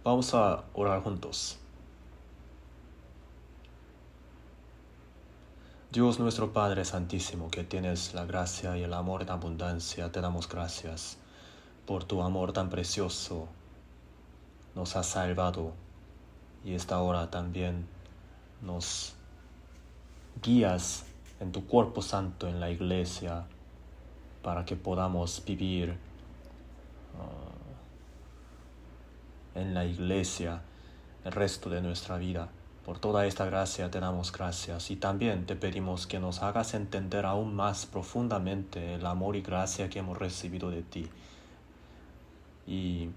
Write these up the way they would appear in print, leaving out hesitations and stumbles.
Vamos a orar juntos. Dios nuestro Padre Santísimo, que tienes la gracia y el amor en abundancia, te damos gracias por tu amor tan precioso. Nos has salvado y esta hora también nos guías en tu cuerpo santo en la iglesia para que podamos vivir en la iglesia el resto de nuestra vida. Por toda esta gracia te damos gracias y también te pedimos que nos hagas entender aún más profundamente el amor y gracia que hemos recibido de ti. Y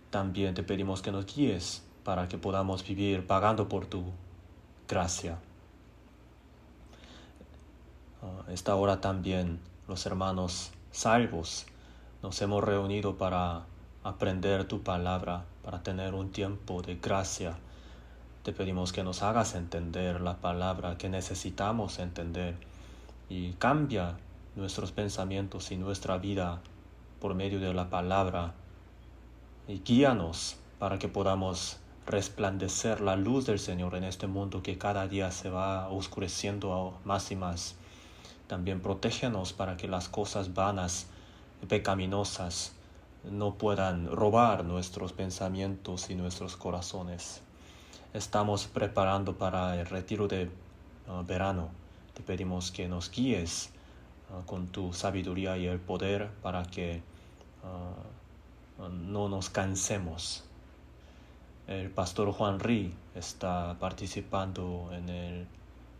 también te pedimos que nos guíes para que podamos vivir pagando por tu gracia. Esta hora también los hermanos salvos nos hemos reunido para aprender tu palabra, para tener un tiempo de gracia. Te pedimos que nos hagas entender la palabra que necesitamos entender y cambia nuestros pensamientos y nuestra vida por medio de la palabra y guíanos para que podamos resplandecer la luz del Señor en este mundo que cada día se va oscureciendo más y más. También protégenos para que las cosas vanas y pecaminosas no puedan robar nuestros pensamientos y nuestros corazones. Estamos preparando para el retiro de verano. Te pedimos que nos guíes con tu sabiduría y el poder para que no nos cansemos. El pastor Juan Ri está participando en el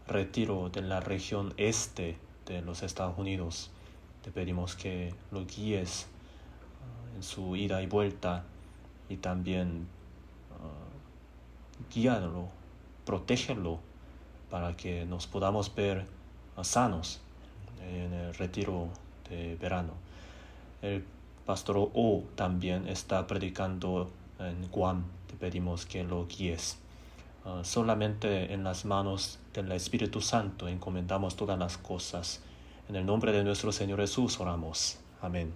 retiro de la región este de los Estados Unidos. Te pedimos que lo guíes en su ida y vuelta y también guíalo, protégelo para que nos podamos ver sanos en el retiro de verano. El pastor O también está predicando en Guam. Te pedimos que lo guíes. Solamente en las manos del Espíritu Santo encomendamos todas las cosas. En el nombre de nuestro Señor Jesús oramos. Amén.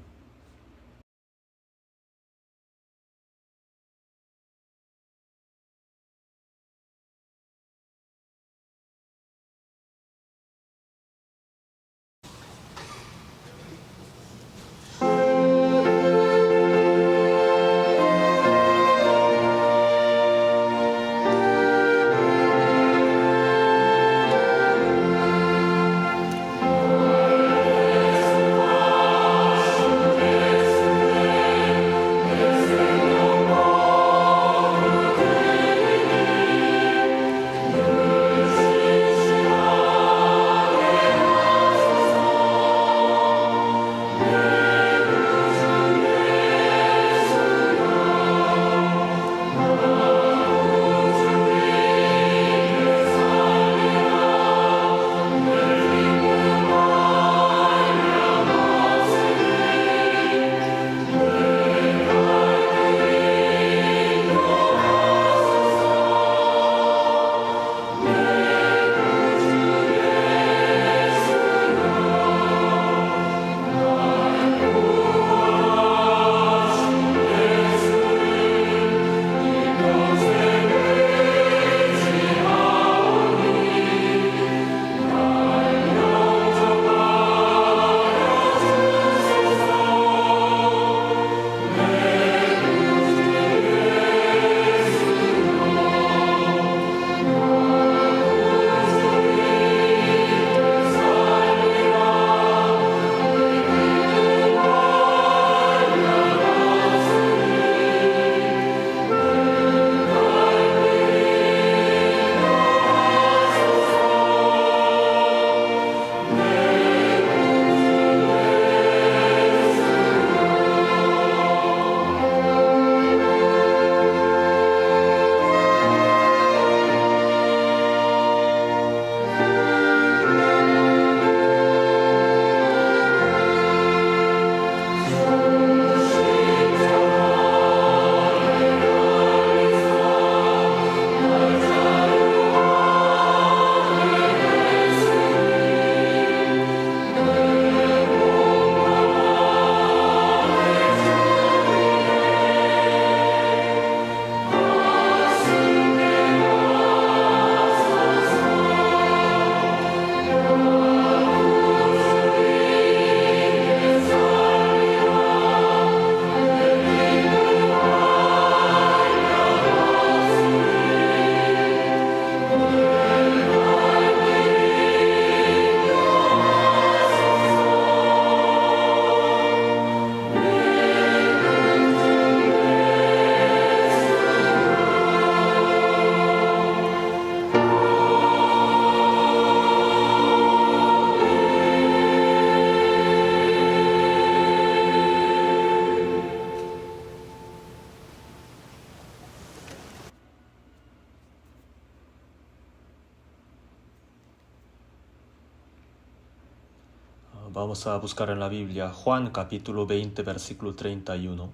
Vamos a buscar en la Biblia Juan capítulo 20, versículo 31.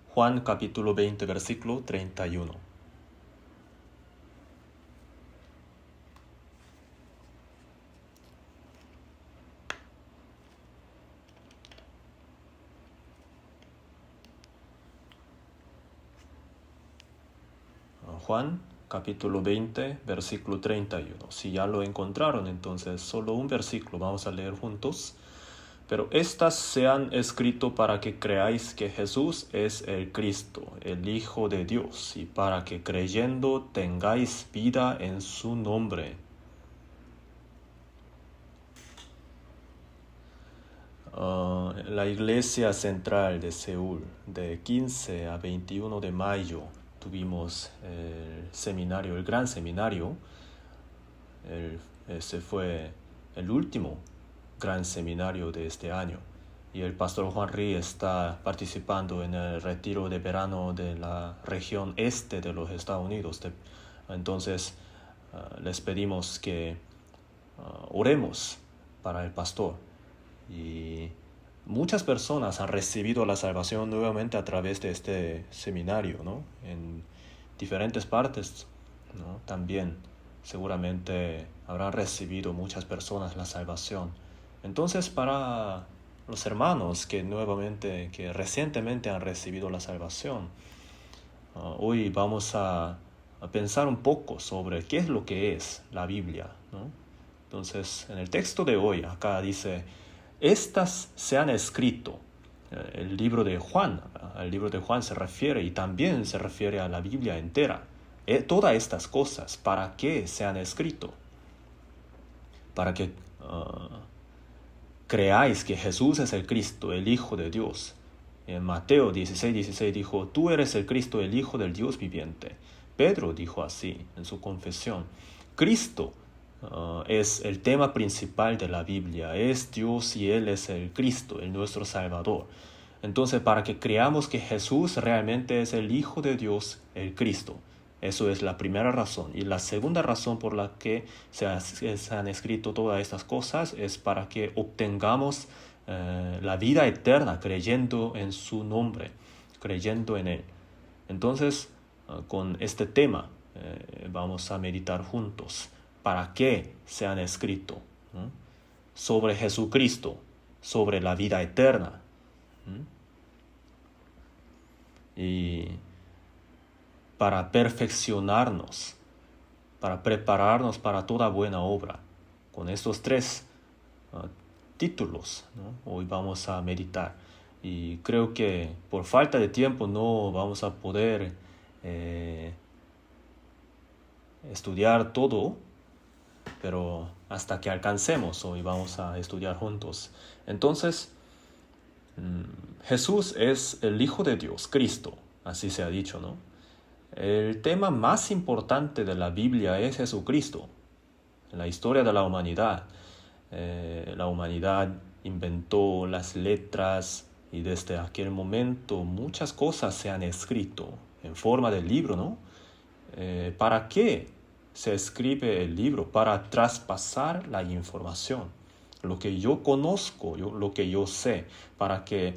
Juan capítulo 20, versículo 31. Juan capítulo 20, versículo 31. Si ya lo encontraron, entonces solo un versículo vamos a leer juntos. Pero estas se han escrito para que creáis que Jesús es el Cristo, el Hijo de Dios, y para que creyendo tengáis vida en su nombre. La Iglesia Central de Seúl, de 15 a 21 de mayo, tuvimos el seminario, el gran seminario. Ese fue el último gran seminario de este año. Y el pastor Juan Ri está participando en el retiro de verano de la región este de los Estados Unidos. Entonces, les pedimos que oremos para el pastor. Y muchas personas han recibido la salvación nuevamente a través de este seminario, ¿no? En diferentes partes, ¿no? También seguramente habrán recibido muchas personas la salvación. Entonces, para los hermanos que recientemente han recibido la salvación, hoy vamos a pensar un poco sobre qué es lo que es la Biblia, ¿no? Entonces, en el texto de hoy, acá dice: estas se han escrito. El libro de Juan, al libro de Juan se refiere, y también se refiere a la Biblia entera. Todas estas cosas, ¿para qué se han escrito? Para que creáis que Jesús es el Cristo, el Hijo de Dios. En Mateo 16:16 dijo: tú eres el Cristo, el Hijo del Dios viviente. Pedro dijo así en su confesión. Cristo es el tema principal de la Biblia. Es Dios y Él es el Cristo, el nuestro Salvador. Entonces, para que creamos que Jesús realmente es el Hijo de Dios, el Cristo. Eso es la primera razón. Y la segunda razón por la que se han escrito todas estas cosas es para que obtengamos la vida eterna creyendo en su nombre, creyendo en Él. Entonces, con este tema vamos a meditar juntos. ¿Para qué se han escrito? ¿No? Sobre Jesucristo, sobre la vida eterna. Y para perfeccionarnos, para prepararnos para toda buena obra. Con estos tres títulos, ¿no? Hoy vamos a meditar. Y creo que por falta de tiempo no vamos a poder estudiar todo, pero hasta que alcancemos hoy vamos a estudiar juntos. Entonces, Jesús es el Hijo de Dios, Cristo, así se ha dicho, ¿no? El tema más importante de la Biblia es Jesucristo. En la historia de la humanidad inventó las letras y desde aquel momento muchas cosas se han escrito en forma de libro, ¿no? ¿Para qué se escribe el libro? Para traspasar la información, lo que yo conozco, lo que yo sé, para que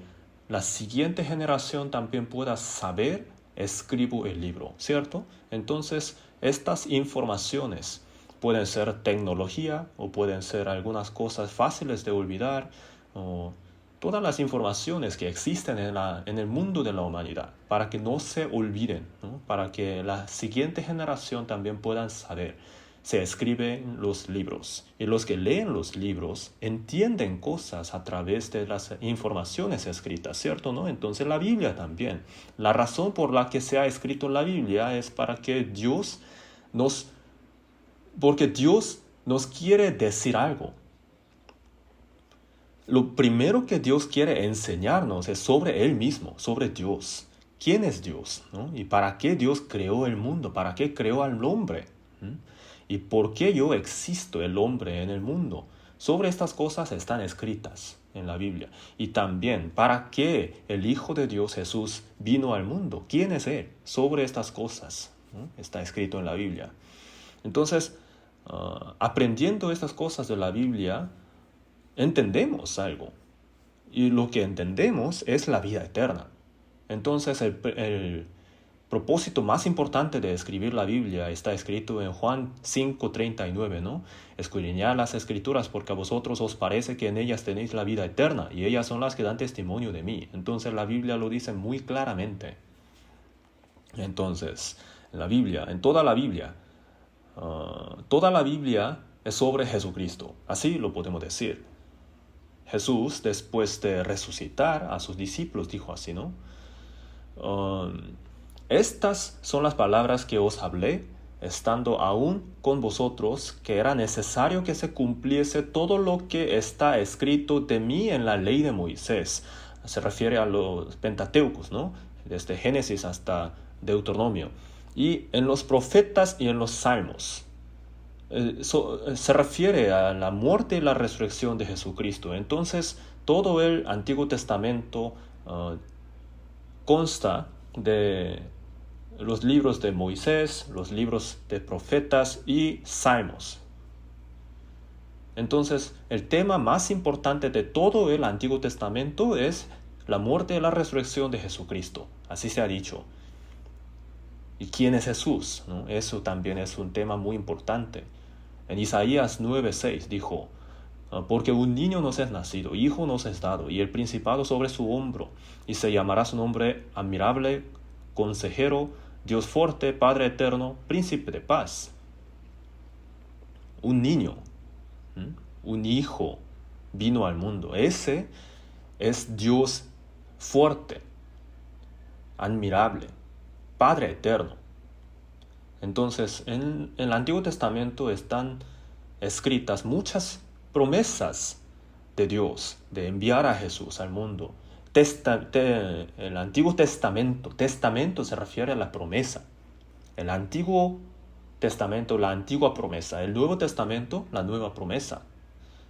la siguiente generación también pueda saber. Escribo el libro, ¿cierto? Entonces, estas informaciones pueden ser tecnología o pueden ser algunas cosas fáciles de olvidar, o todas las informaciones que existen en el mundo de la humanidad, para que no se olviden, ¿no? Para que la siguiente generación también puedan saber. Se escriben los libros y los que leen los libros entienden cosas a través de las informaciones escritas, ¿cierto? ¿No? Entonces la Biblia también. La razón por la que se ha escrito la Biblia es para que porque Dios nos quiere decir algo. Lo primero que Dios quiere enseñarnos es sobre Él mismo, sobre Dios. ¿Quién es Dios? ¿No? ¿Y para qué Dios creó el mundo? ¿Para qué creó al hombre? ¿Y por qué yo existo, el hombre, en el mundo? Sobre estas cosas están escritas en la Biblia. Y también, ¿para qué el Hijo de Dios Jesús vino al mundo? ¿Quién es Él? Sobre estas cosas, ¿no? Está escrito en la Biblia. Entonces, aprendiendo estas cosas de la Biblia, entendemos algo. Y lo que entendemos es la vida eterna. Entonces el propósito más importante de escribir la Biblia está escrito en Juan 5:39, ¿no? Escudriñad las escrituras porque a vosotros os parece que en ellas tenéis la vida eterna y ellas son las que dan testimonio de mí. Entonces la Biblia lo dice muy claramente. Entonces, en toda la Biblia es sobre Jesucristo. Así lo podemos decir. Jesús, después de resucitar a sus discípulos, dijo así, ¿no? Estas son las palabras que os hablé, estando aún con vosotros, que era necesario que se cumpliese todo lo que está escrito de mí en la ley de Moisés. Se refiere a los Pentateucos, ¿no? Desde Génesis hasta Deuteronomio. Y en los profetas y en los salmos. Se refiere a la muerte y la resurrección de Jesucristo. Entonces, todo el Antiguo Testamento consta de los libros de Moisés, los libros de profetas y salmos. Entonces, el tema más importante de todo el Antiguo Testamento es la muerte y la resurrección de Jesucristo. Así se ha dicho. ¿Y quién es Jesús? ¿No? Eso también es un tema muy importante. En Isaías 9:6 dijo, porque un niño nos es nacido, hijo nos es dado, y el principado sobre su hombro, y se llamará su nombre admirable, consejero, Dios fuerte, Padre eterno, príncipe de paz. Un niño, un hijo vino al mundo. Ese es Dios fuerte, admirable, Padre eterno. Entonces, en el Antiguo Testamento están escritas muchas promesas de Dios, de enviar a Jesús al mundo. El Antiguo Testamento se refiere a la promesa. El Antiguo Testamento, la antigua promesa. El Nuevo Testamento, la nueva promesa.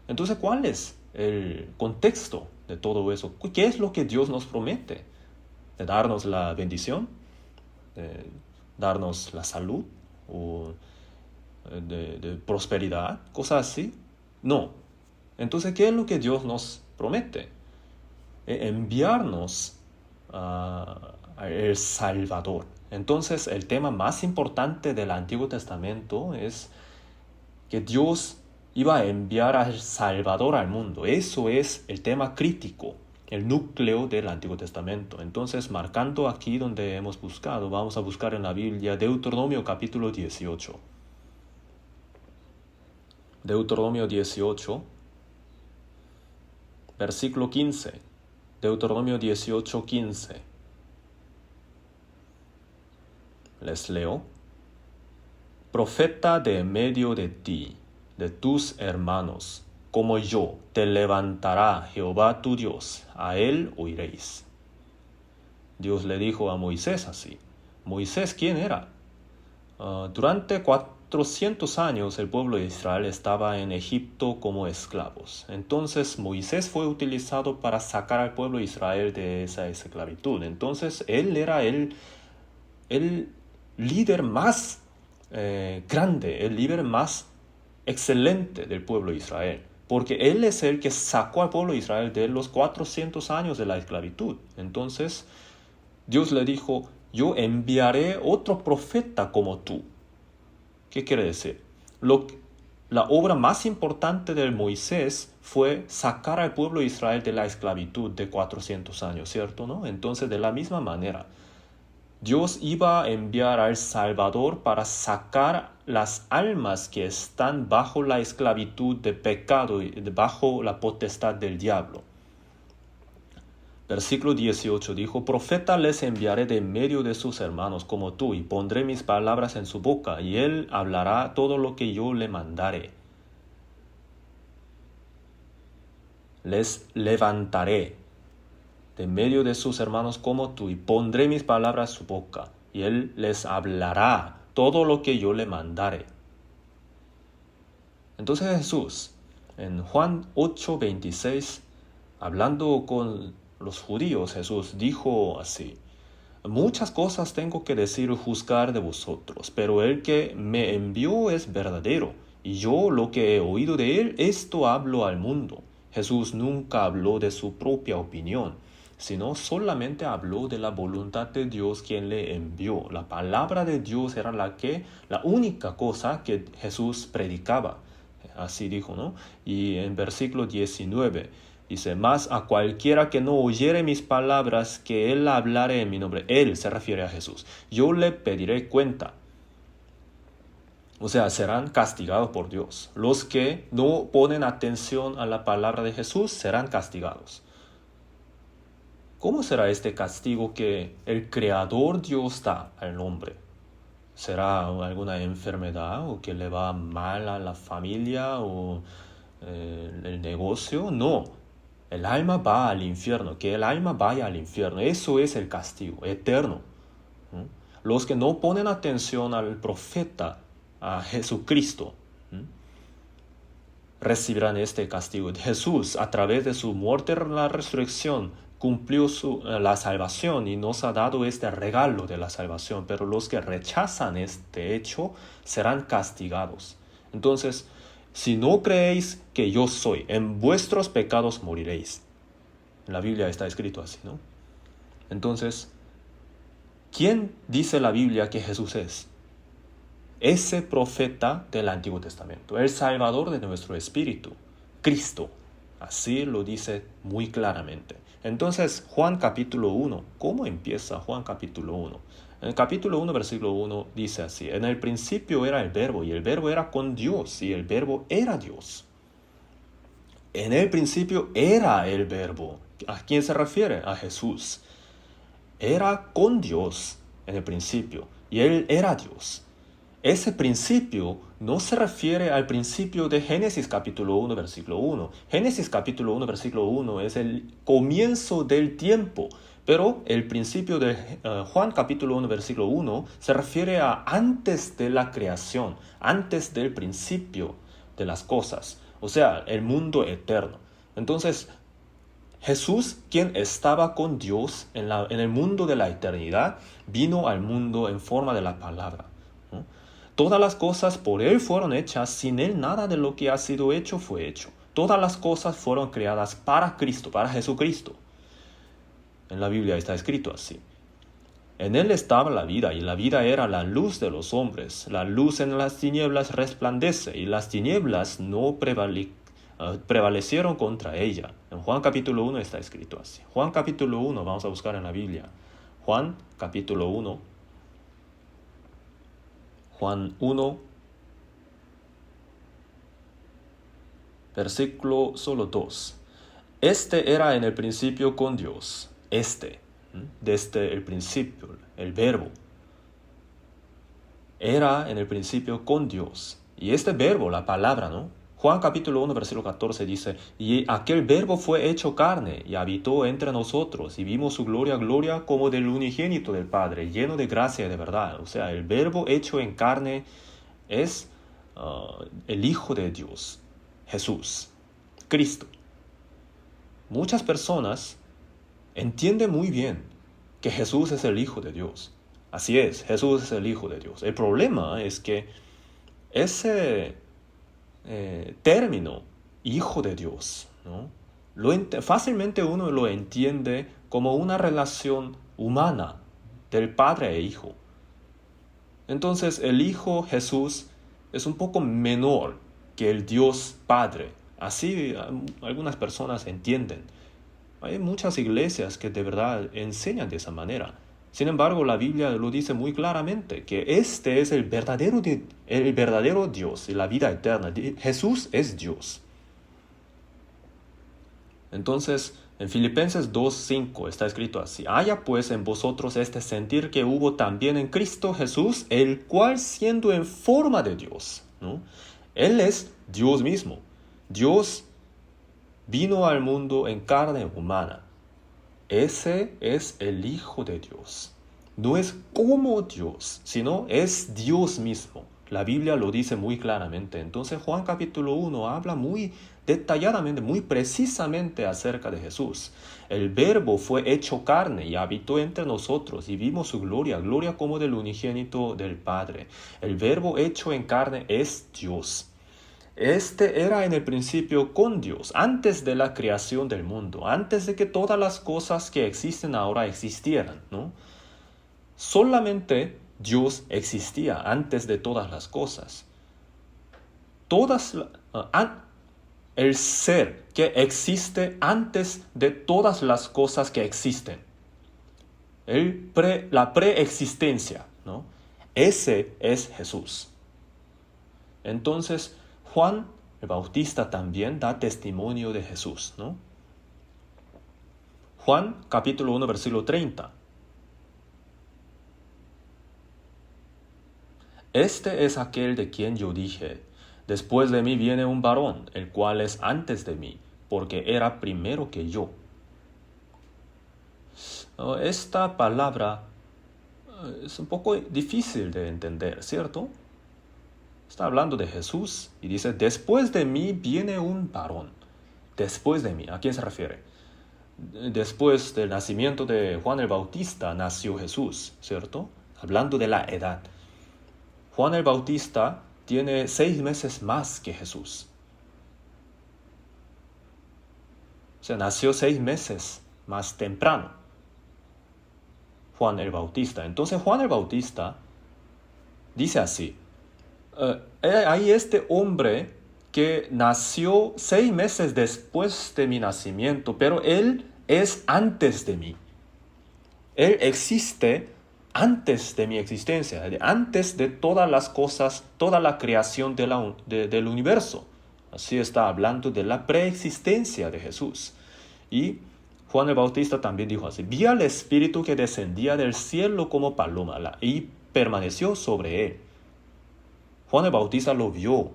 Entonces, ¿cuál es el contexto de todo eso? ¿Qué es lo que Dios nos promete? ¿De darnos la bendición? ¿De darnos la salud? ¿O de prosperidad? ¿Cosas así? No. Entonces, ¿qué es lo que Dios nos promete? Enviarnos al Salvador. Entonces, el tema más importante del Antiguo Testamento es que Dios iba a enviar al Salvador al mundo. Eso es el tema crítico, el núcleo del Antiguo Testamento. Entonces, marcando aquí donde hemos buscado, vamos a buscar en la Biblia Deuteronomio capítulo 18. Deuteronomio 18, versículo 15. Deuteronomio 18, 15. Les leo. Profeta de en medio de ti, de tus hermanos, como yo, te levantará Jehová tu Dios, a él oiréis. Dios le dijo a Moisés así. Moisés, ¿quién era? Durante 400 años el pueblo de Israel estaba en Egipto como esclavos. Entonces Moisés fue utilizado para sacar al pueblo de Israel de esa esclavitud. Entonces él era el líder más grande, el líder más excelente del pueblo de Israel. Porque él es el que sacó al pueblo de Israel de los 400 años de la esclavitud. Entonces Dios le dijo, yo enviaré otro profeta como tú. ¿Qué quiere decir? La obra más importante de Moisés fue sacar al pueblo de Israel de la esclavitud de 400 años, ¿cierto? ¿No? Entonces, de la misma manera, Dios iba a enviar al Salvador para sacar las almas que están bajo la esclavitud de pecado y bajo la potestad del diablo. Versículo 18 dijo, profeta les enviaré de en medio de sus hermanos como tú, y pondré mis palabras en su boca, y él hablará todo lo que yo le mandare. Les levantaré de en medio de sus hermanos como tú, y pondré mis palabras en su boca, y él les hablará todo lo que yo le mandare. Entonces Jesús, en Juan 8:26, hablando con los judíos, Jesús dijo así, muchas cosas tengo que decir y juzgar de vosotros, pero el que me envió es verdadero, y yo lo que he oído de él, esto hablo al mundo. Jesús nunca habló de su propia opinión, sino solamente habló de la voluntad de Dios quien le envió. La palabra de Dios era la única cosa que Jesús predicaba. Así dijo, ¿no? Y en versículo 19 dice, mas a cualquiera que no oyere mis palabras, que él hablare en mi nombre. Él se refiere a Jesús. Yo le pediré cuenta. O sea, serán castigados por Dios. Los que no ponen atención a la palabra de Jesús serán castigados. ¿Cómo será este castigo que el Creador Dios da al hombre? ¿Será alguna enfermedad o que le va mal a la familia o el negocio? No. El alma va al infierno. Que el alma vaya al infierno. Eso es el castigo eterno. Los que no ponen atención al profeta, a Jesucristo, recibirán este castigo. Jesús, a través de su muerte y la resurrección, cumplió la salvación y nos ha dado este regalo de la salvación, pero los que rechazan este hecho serán castigados. Entonces, si no creéis que yo soy, en vuestros pecados moriréis. En la Biblia está escrito así, ¿no? Entonces, ¿quién dice la Biblia que Jesús es? Ese profeta del Antiguo Testamento, el Salvador de nuestro espíritu, Cristo. Así lo dice muy claramente. Entonces, Juan capítulo 1, ¿cómo empieza Juan capítulo 1? En el capítulo 1, versículo 1 dice así, en el principio era el verbo, y el verbo era con Dios, y el verbo era Dios. En el principio era el verbo. ¿A quién se refiere? A Jesús. Era con Dios en el principio, y Él era Dios. Ese principio no se refiere al principio de Génesis capítulo 1, versículo 1. Génesis capítulo 1, versículo 1 es el comienzo del tiempo, pero el principio de Juan capítulo 1, versículo 1 se refiere a antes de la creación, antes del principio de las cosas, o sea, el mundo eterno. Entonces, Jesús, quien estaba con Dios en el mundo de la eternidad, vino al mundo en forma de la palabra. Todas las cosas por Él fueron hechas, sin Él nada de lo que ha sido hecho fue hecho. Todas las cosas fueron creadas para Cristo, para Jesucristo. En la Biblia está escrito así. En Él estaba la vida, y la vida era la luz de los hombres. La luz en las tinieblas resplandece, y las tinieblas no prevalecieron contra ella. En Juan capítulo 1 está escrito así. Juan capítulo 1, vamos a buscar en la Biblia. Juan capítulo 1. Juan 1, versículo solo 2. Este era en el principio con Dios. Desde el principio, el verbo. Era en el principio con Dios. Y este verbo, la palabra, ¿no? Juan capítulo 1, versículo 14 dice, y aquel verbo fue hecho carne y habitó entre nosotros y vimos su gloria, gloria como del unigénito del Padre, lleno de gracia y de verdad. O sea, el verbo hecho en carne es el Hijo de Dios, Jesús, Cristo. Muchas personas entienden muy bien que Jesús es el Hijo de Dios. Así es, Jesús es el Hijo de Dios. El problema es que ese término, Hijo de Dios, ¿no? Fácilmente uno lo entiende como una relación humana del Padre e Hijo. Entonces el Hijo Jesús es un poco menor que el Dios Padre. Así algunas personas entienden. Hay muchas iglesias que de verdad enseñan de esa manera. Sin embargo, la Biblia lo dice muy claramente, que este es el verdadero Dios y la vida eterna. Jesús es Dios. Entonces, en Filipenses 2:5 está escrito así, haya pues en vosotros este sentir que hubo también en Cristo Jesús, el cual siendo en forma de Dios, ¿no? Él es Dios mismo. Dios vino al mundo en carne humana. Ese es el Hijo de Dios. No es como Dios, sino es Dios mismo. La Biblia lo dice muy claramente. Entonces Juan capítulo 1 habla muy detalladamente, muy precisamente acerca de Jesús. El verbo fue hecho carne y habitó entre nosotros y vimos su gloria, gloria como del unigénito del Padre. El verbo hecho en carne es Dios. Este era en el principio con Dios, antes de la creación del mundo, antes de que todas las cosas que existen ahora existieran, ¿no? Solamente Dios existía antes de todas las cosas. El ser que existe antes de todas las cosas que existen. La preexistencia, ¿no? Ese es Jesús. Entonces, Juan el Bautista también da testimonio de Jesús, ¿no? Juan capítulo 1, versículo 30. Este es aquel de quien yo dije, después de mí viene un varón, el cual es antes de mí, porque era primero que yo. Esta palabra es un poco difícil de entender, ¿cierto? Está hablando de Jesús y dice, después de mí viene un varón. Después de mí, ¿a quién se refiere? Después del nacimiento de Juan el Bautista nació Jesús, ¿cierto? Hablando de la edad. Juan el Bautista tiene 6 meses más que Jesús. O sea, nació 6 meses más temprano Juan el Bautista. Entonces Juan el Bautista dice así, hay este hombre que nació 6 meses después de mi nacimiento, pero él es antes de mí. Él existe antes de mi existencia, antes de todas las cosas, toda la creación del universo. Así está hablando de la preexistencia de Jesús. Y Juan el Bautista también dijo así, vi al Espíritu que descendía del cielo como paloma y permaneció sobre él. Juan el Bautista lo vio.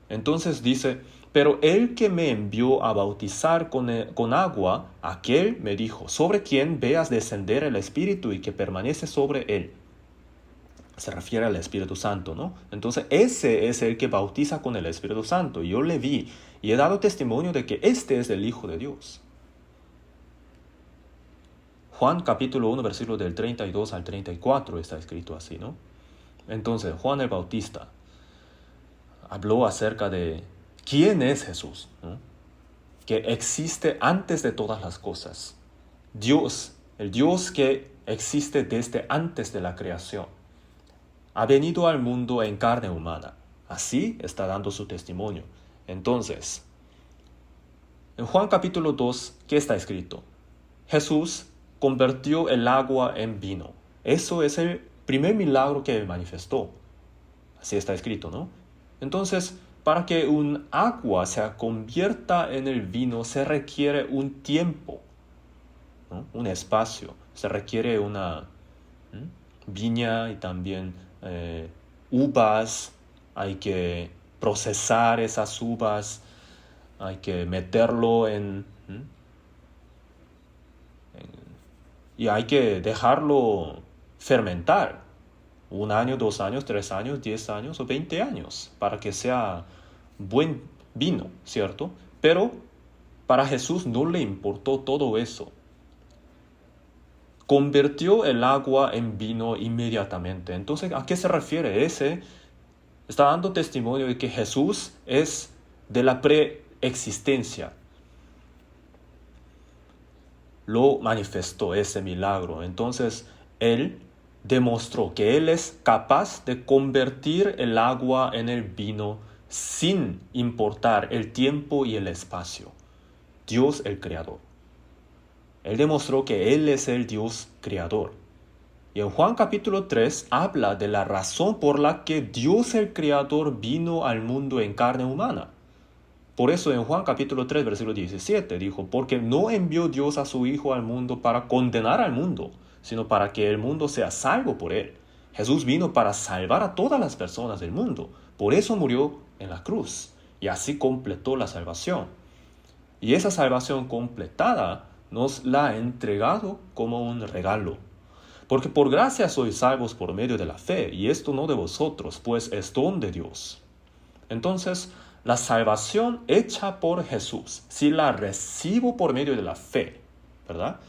Entonces dice, pero el que me envió a bautizar con agua, aquel me dijo, sobre quien veas descender el Espíritu y que permanece sobre él. Se refiere al Espíritu Santo, ¿no? Entonces ese es el que bautiza con el Espíritu Santo. Yo le vi y he dado testimonio de que este es el Hijo de Dios. Juan capítulo 1, versículo del 32 al 34 está escrito así, ¿no? Entonces Juan el Bautista habló acerca de quién es Jesús, ¿no? Que existe antes de todas las cosas. Dios, el Dios que existe desde antes de la creación, ha venido al mundo en carne humana. Así está dando su testimonio. Entonces, en Juan capítulo 2, ¿qué está escrito? Jesús convirtió el agua en vino. Eso es el primer milagro que manifestó. Así está escrito, ¿no? Entonces, para que un agua se convierta en el vino se requiere un tiempo, ¿no? Un espacio. Se requiere una viña y también uvas. Hay que procesar esas uvas. Hay que meterlo y hay que dejarlo fermentar. 1 año, 2 años, 3 años, 10 años o 20 años para que sea buen vino, ¿cierto? Pero para Jesús no le importó todo eso. Convirtió el agua en vino inmediatamente. Entonces, ¿a qué se refiere? Ese está dando testimonio de que Jesús es de la preexistencia. Lo manifestó ese milagro. Entonces, él demostró que él es capaz de convertir el agua en el vino sin importar el tiempo y el espacio. Dios el creador. Él demostró que él es el Dios creador. Y en Juan capítulo 3 habla de la razón por la que Dios el creador vino al mundo en carne humana. Por eso en Juan capítulo 3 versículo 17 dijo, porque no envió Dios a su Hijo al mundo para condenar al mundo, sino para que el mundo sea salvo por él. Jesús vino para salvar a todas las personas del mundo. Por eso murió en la cruz. Y así completó la salvación. Y esa salvación completada nos la ha entregado como un regalo. Porque por gracia sois salvos por medio de la fe, y esto no de vosotros, pues es don de Dios. Entonces, la salvación hecha por Jesús, si la recibo por medio de la fe, ¿verdad?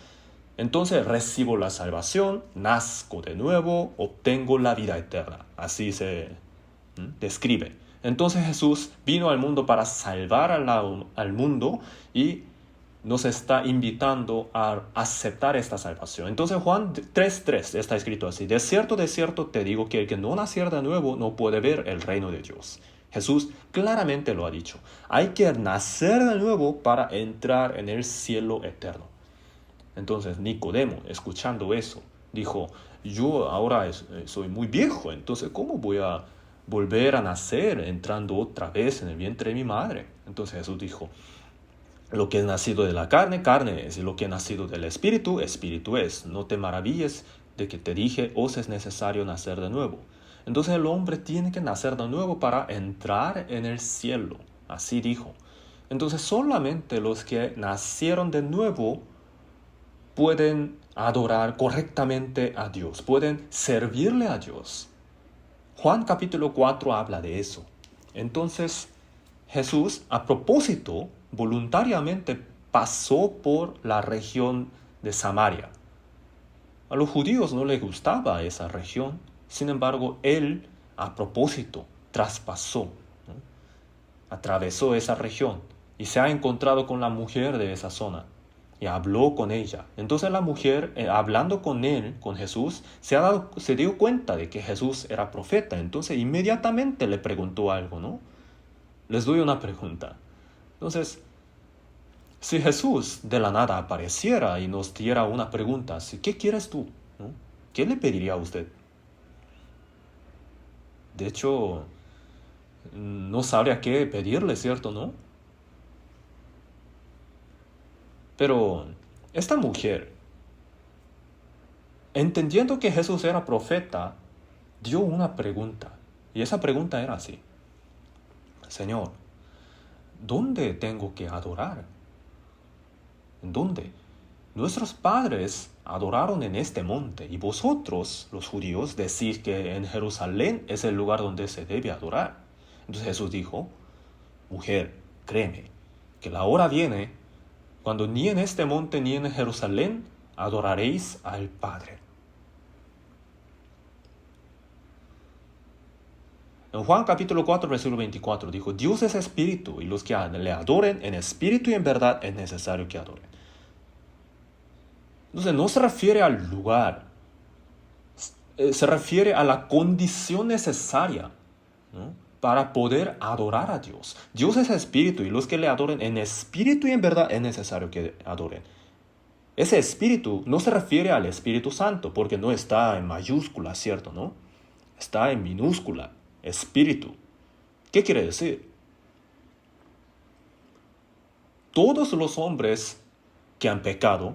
Entonces recibo la salvación, nazco de nuevo, obtengo la vida eterna. Así se describe. Entonces Jesús vino al mundo para salvar al mundo y nos está invitando a aceptar esta salvación. Entonces Juan 3:3 está escrito así: de cierto te digo que el que no naciera de nuevo no puede ver el reino de Dios. Jesús claramente lo ha dicho. Hay que nacer de nuevo para entrar en el cielo eterno. Entonces Nicodemo, escuchando eso, dijo: yo ahora soy muy viejo, entonces ¿cómo voy a volver a nacer entrando otra vez en el vientre de mi madre? Entonces Jesús dijo: lo que es nacido de la carne, carne es, y lo que es nacido del espíritu, espíritu es. No te maravilles de que te dije, os es necesario nacer de nuevo. Entonces el hombre tiene que nacer de nuevo para entrar en el cielo. Así dijo. Entonces solamente los que nacieron de nuevo pueden adorar correctamente a Dios, pueden servirle a Dios. Juan capítulo 4 habla de eso. Entonces Jesús, a propósito, voluntariamente pasó por la región de Samaria. A los judíos no les gustaba esa región, sin embargo, él, a propósito, traspasó, ¿no? Atravesó esa región y se ha encontrado con la mujer de esa zona y habló con ella. Entonces la mujer, hablando con él, con Jesús, se dio cuenta de que Jesús era profeta. Entonces inmediatamente le preguntó algo, ¿no? Les doy una pregunta. Entonces, si Jesús de la nada apareciera y nos diera una pregunta, ¿qué quieres tú? ¿No? ¿Qué le pediría a usted? De hecho, no sabría qué pedirle, ¿cierto? ¿No? Pero esta mujer, entendiendo que Jesús era profeta, dio una pregunta. Y esa pregunta era así: Señor, ¿dónde tengo que adorar? ¿En dónde? Nuestros padres adoraron en este monte, y vosotros, los judíos, decís que en Jerusalén es el lugar donde se debe adorar. Entonces Jesús dijo: mujer, créeme, que la hora viene cuando ni en este monte ni en Jerusalén adoraréis al Padre. En Juan capítulo 4, versículo 24 dijo: Dios es espíritu, y los que le adoren en espíritu y en verdad es necesario que adoren. Entonces no se refiere al lugar, se refiere a la condición necesaria, ¿no?, para poder adorar a Dios. Dios es espíritu, y los que le adoren en espíritu y en verdad es necesario que adoren. Ese espíritu no se refiere al Espíritu Santo, porque no está en mayúscula, ¿cierto? ¿No? Está en minúscula, espíritu. ¿Qué quiere decir? Todos los hombres que han pecado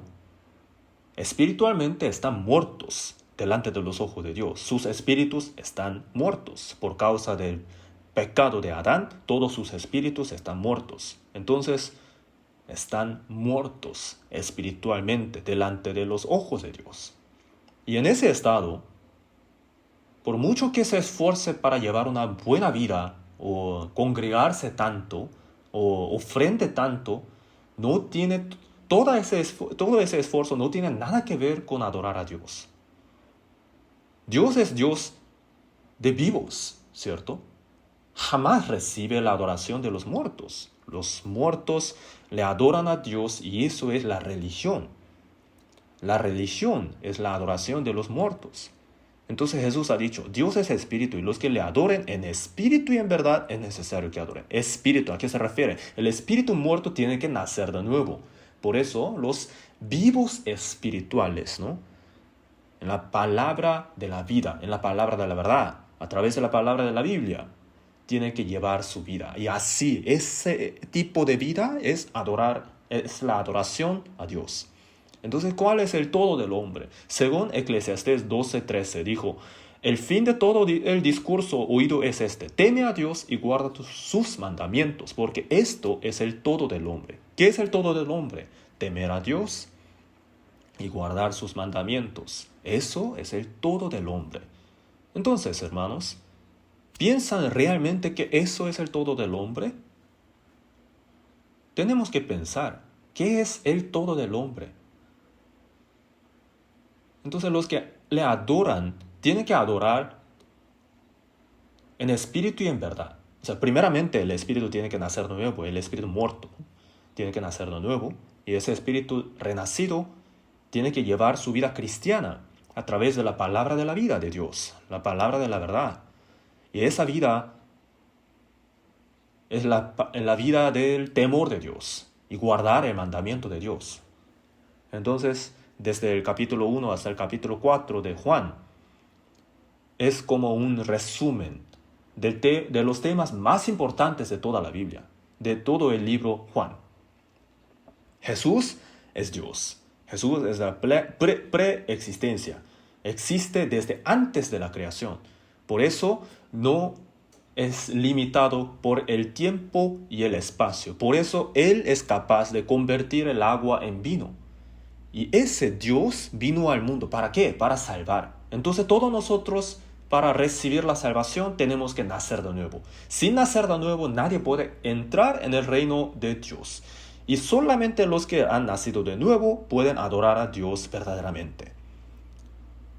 espiritualmente están muertos delante de los ojos de Dios. Sus espíritus están muertos por causa del pecado de Adán. Todos sus espíritus están muertos. Entonces, están muertos espiritualmente delante de los ojos de Dios. Y en ese estado, por mucho que se esfuerce para llevar una buena vida o congregarse tanto o ofrende tanto, no tiene todo ese esfuerzo no tiene nada que ver con adorar a Dios. Dios es Dios de vivos, ¿cierto? Jamás recibe la adoración de los muertos. Los muertos le adoran a Dios, y eso es la religión. La religión es la adoración de los muertos. Entonces Jesús ha dicho: Dios es espíritu, y los que le adoren en espíritu y en verdad es necesario que adoren. Espíritu, ¿a qué se refiere? El espíritu muerto tiene que nacer de nuevo. Por eso los vivos espirituales, ¿no?, en la palabra de la vida, en la palabra de la verdad, a través de la palabra de la Biblia, tienen que llevar su vida. Y así, ese tipo de vida es la adoración a Dios. Entonces, ¿cuál es el todo del hombre? Según Eclesiastés 12:13 dijo: el fin de todo el discurso oído es este: teme a Dios y guarda sus mandamientos, porque esto es el todo del hombre. ¿Qué es el todo del hombre? Temer a Dios y guardar sus mandamientos. Eso es el todo del hombre. Entonces, hermanos, ¿piensan realmente que eso es el todo del hombre? Tenemos que pensar, ¿qué es el todo del hombre? Entonces los que le adoran tienen que adorar en espíritu y en verdad. O sea, primeramente el espíritu tiene que nacer de nuevo, el espíritu muerto tiene que nacer de nuevo, y ese espíritu renacido tiene que llevar su vida cristiana a través de la palabra de la vida de Dios, la palabra de la verdad. Y esa vida es la vida del temor de Dios y guardar el mandamiento de Dios. Entonces, desde el capítulo 1 hasta el capítulo 4 de Juan, es como un resumen de los temas más importantes de toda la Biblia, de todo el libro Juan. Jesús es Dios. Jesús es la preexistencia. Existe desde antes de la creación. Por eso no es limitado por el tiempo y el espacio. Por eso Él es capaz de convertir el agua en vino. Y ese Dios vino al mundo. ¿Para qué? Para salvar. Entonces todos nosotros, para recibir la salvación, tenemos que nacer de nuevo. Sin nacer de nuevo, nadie puede entrar en el reino de Dios. Y solamente los que han nacido de nuevo pueden adorar a Dios verdaderamente,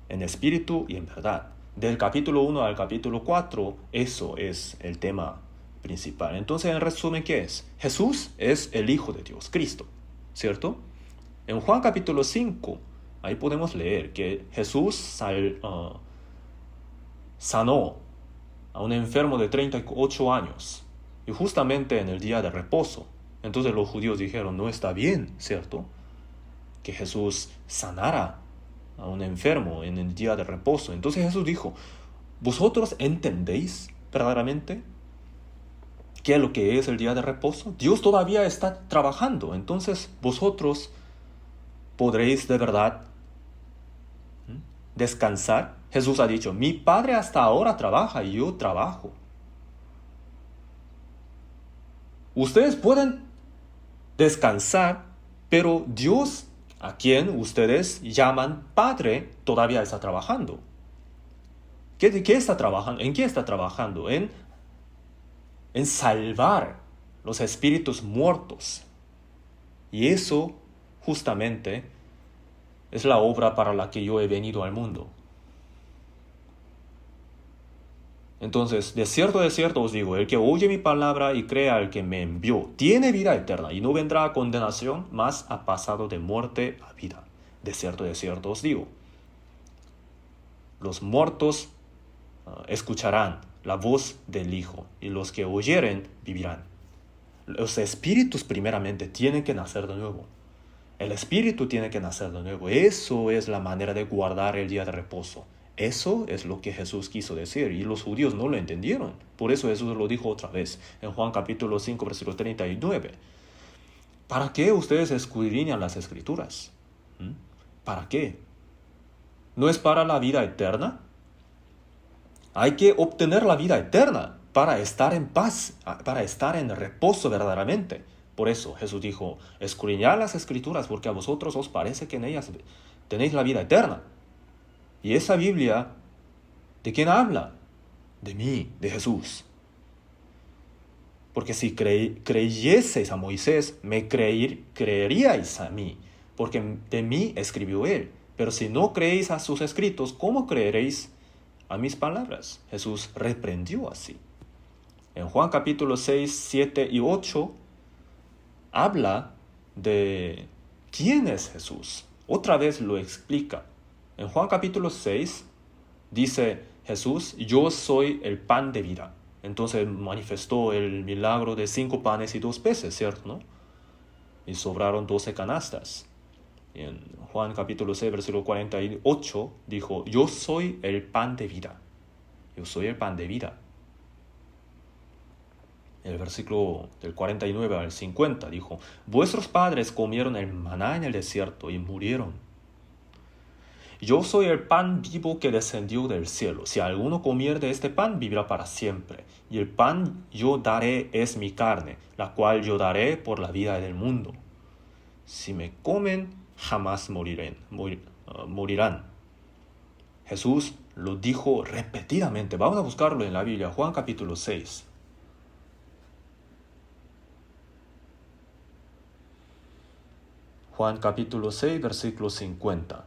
en espíritu y en verdad. Del capítulo 1 al capítulo 4, eso es el tema principal. Entonces, en resumen, ¿qué es? Jesús es el Hijo de Dios, Cristo, ¿cierto? En Juan capítulo 5, ahí podemos leer que Jesús sanó a un enfermo de 38 años, y justamente en el día de reposo. Entonces los judíos dijeron, no está bien, ¿cierto?, que Jesús sanara a un enfermo en el día de reposo. Entonces Jesús dijo, ¿vosotros entendéis verdaderamente qué es lo que es el día de reposo? Dios todavía está trabajando, entonces vosotros podréis de verdad descansar. Jesús ha dicho, mi Padre hasta ahora trabaja y yo trabajo. Ustedes pueden descansar, pero Dios, a quien ustedes llaman Padre, todavía está trabajando. ¿Qué está trabajando? ¿En qué está trabajando? En salvar los espíritus muertos. Y eso, justamente, es la obra para la que yo he venido al mundo. Entonces, de cierto os digo, el que oye mi palabra y crea al que me envió, tiene vida eterna y no vendrá a condenación, mas ha pasado de muerte a vida. De cierto os digo, los muertos escucharán la voz del Hijo, y los que oyeren vivirán. Los espíritus primeramente tienen que nacer de nuevo. El espíritu tiene que nacer de nuevo. Eso es la manera de guardar el día de reposo. Eso es lo que Jesús quiso decir, y los judíos no lo entendieron. Por eso Jesús lo dijo otra vez en Juan capítulo 5, versículo 39. ¿Para qué ustedes escudriñan las Escrituras? ¿Para qué? ¿No es para la vida eterna? Hay que obtener la vida eterna para estar en paz, para estar en reposo verdaderamente. Por eso Jesús dijo, escudriñad las Escrituras, porque a vosotros os parece que en ellas tenéis la vida eterna. Y esa Biblia, ¿de quién habla? De mí, de Jesús. Porque si creyeseis a Moisés, me creeríais a mí, porque de mí escribió él. Pero si no creéis a sus escritos, ¿cómo creeréis a mis palabras? Jesús reprendió así. En Juan capítulo 6, 7 y 8, habla de quién es Jesús. Otra vez lo explica. En Juan capítulo 6 dice Jesús, yo soy el pan de vida. Entonces manifestó el milagro de 5 panes y 2 peces, ¿cierto? ¿No? Y sobraron 12 canastas. Y en Juan capítulo 6, versículo 48, dijo, yo soy el pan de vida. Yo soy el pan de vida. El versículo del 49 al 50 dijo, vuestros padres comieron el maná en el desierto y murieron. Yo soy el pan vivo que descendió del cielo. Si alguno comiere de este pan, vivirá para siempre. Y el pan yo daré es mi carne, la cual yo daré por la vida del mundo. Si me comen, jamás morirán. Jesús lo dijo repetidamente. Vamos a buscarlo en la Biblia, Juan capítulo 6. Juan capítulo 6, versículo 50.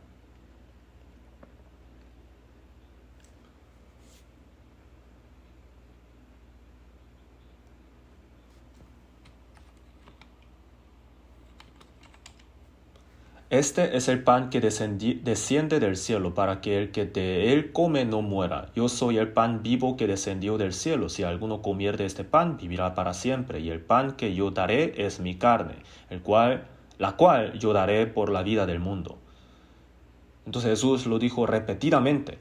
Este es el pan que desciende del cielo, para que el que de él come no muera. Yo soy el pan vivo que descendió del cielo. Si alguno comiere de este pan, vivirá para siempre. Y el pan que yo daré es mi carne, la cual yo daré por la vida del mundo. Entonces Jesús lo dijo repetidamente.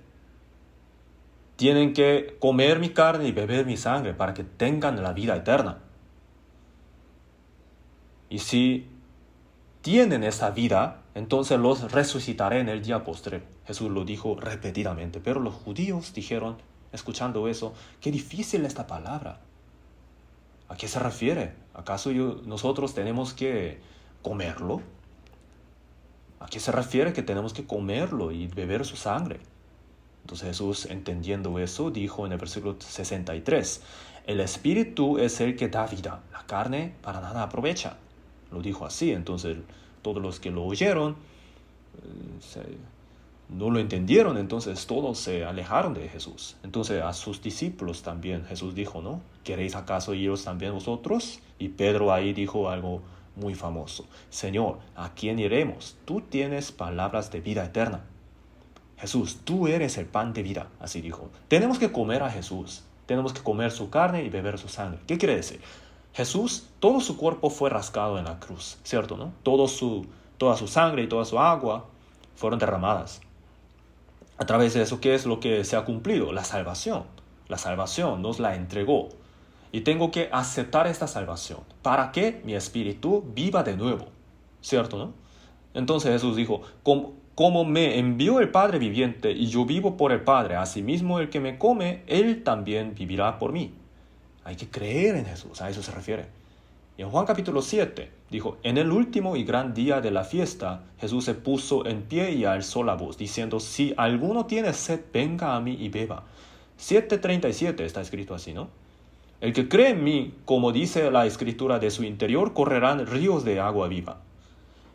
Tienen que comer mi carne y beber mi sangre para que tengan la vida eterna. Y si tienen esa vida, entonces los resucitaré en el día postrero. Jesús lo dijo repetidamente. Pero los judíos dijeron, escuchando eso, qué difícil esta palabra. ¿A qué se refiere? ¿Acaso nosotros tenemos que comerlo? ¿A qué se refiere que tenemos que comerlo y beber su sangre? Entonces Jesús, entendiendo eso, dijo en el versículo 63, el espíritu es el que da vida, la carne para nada aprovecha. Lo dijo así. Entonces todos los que lo oyeron no lo entendieron, entonces todos se alejaron de Jesús. Entonces a sus discípulos también Jesús dijo, ¿no? ¿Queréis acaso iros también vosotros? Y Pedro ahí dijo algo muy famoso. Señor, ¿a quién iremos? Tú tienes palabras de vida eterna. Jesús, tú eres el pan de vida, así dijo. Tenemos que comer a Jesús. Tenemos que comer su carne y beber su sangre. ¿Qué quiere decir? Jesús, todo su cuerpo fue rasgado en la cruz, ¿cierto, no? Toda su sangre y toda su agua fueron derramadas. A través de eso, ¿qué es lo que se ha cumplido? La salvación. La salvación nos la entregó. Y tengo que aceptar esta salvación para que mi espíritu viva de nuevo, ¿cierto, no? Entonces Jesús dijo, como me envió el Padre viviente y yo vivo por el Padre, asimismo el que me come, él también vivirá por mí. Hay que creer en Jesús, a eso se refiere. Y en Juan capítulo 7 dijo, en el último y gran día de la fiesta, Jesús se puso en pie y alzó la voz, diciendo, si alguno tiene sed, venga a mí y beba. 7:37 está escrito así, ¿no? El que cree en mí, como dice la escritura, de su interior correrán ríos de agua viva.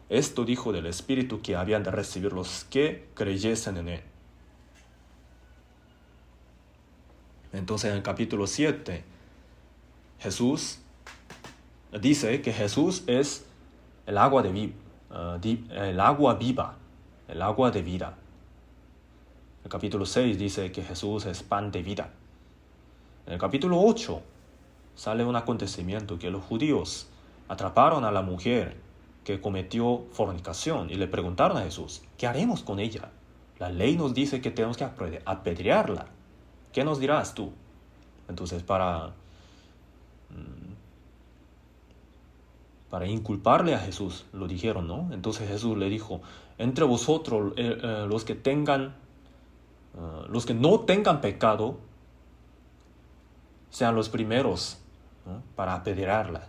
Esto dijo del Espíritu que habían de recibir los que creyesen en él. Entonces en el capítulo 7, Jesús dice que Jesús es el agua el agua viva, el agua de vida. El capítulo 6 dice que Jesús es pan de vida. En el capítulo 8 sale un acontecimiento que los judíos atraparon a la mujer que cometió fornicación y le preguntaron a Jesús, ¿qué haremos con ella? La ley nos dice que tenemos que apedrearla. ¿Qué nos dirás tú? Entonces para inculparle a Jesús, lo dijeron, ¿no? Entonces Jesús le dijo, entre vosotros los que no tengan pecado, sean los primeros, ¿no? Para apedrearla.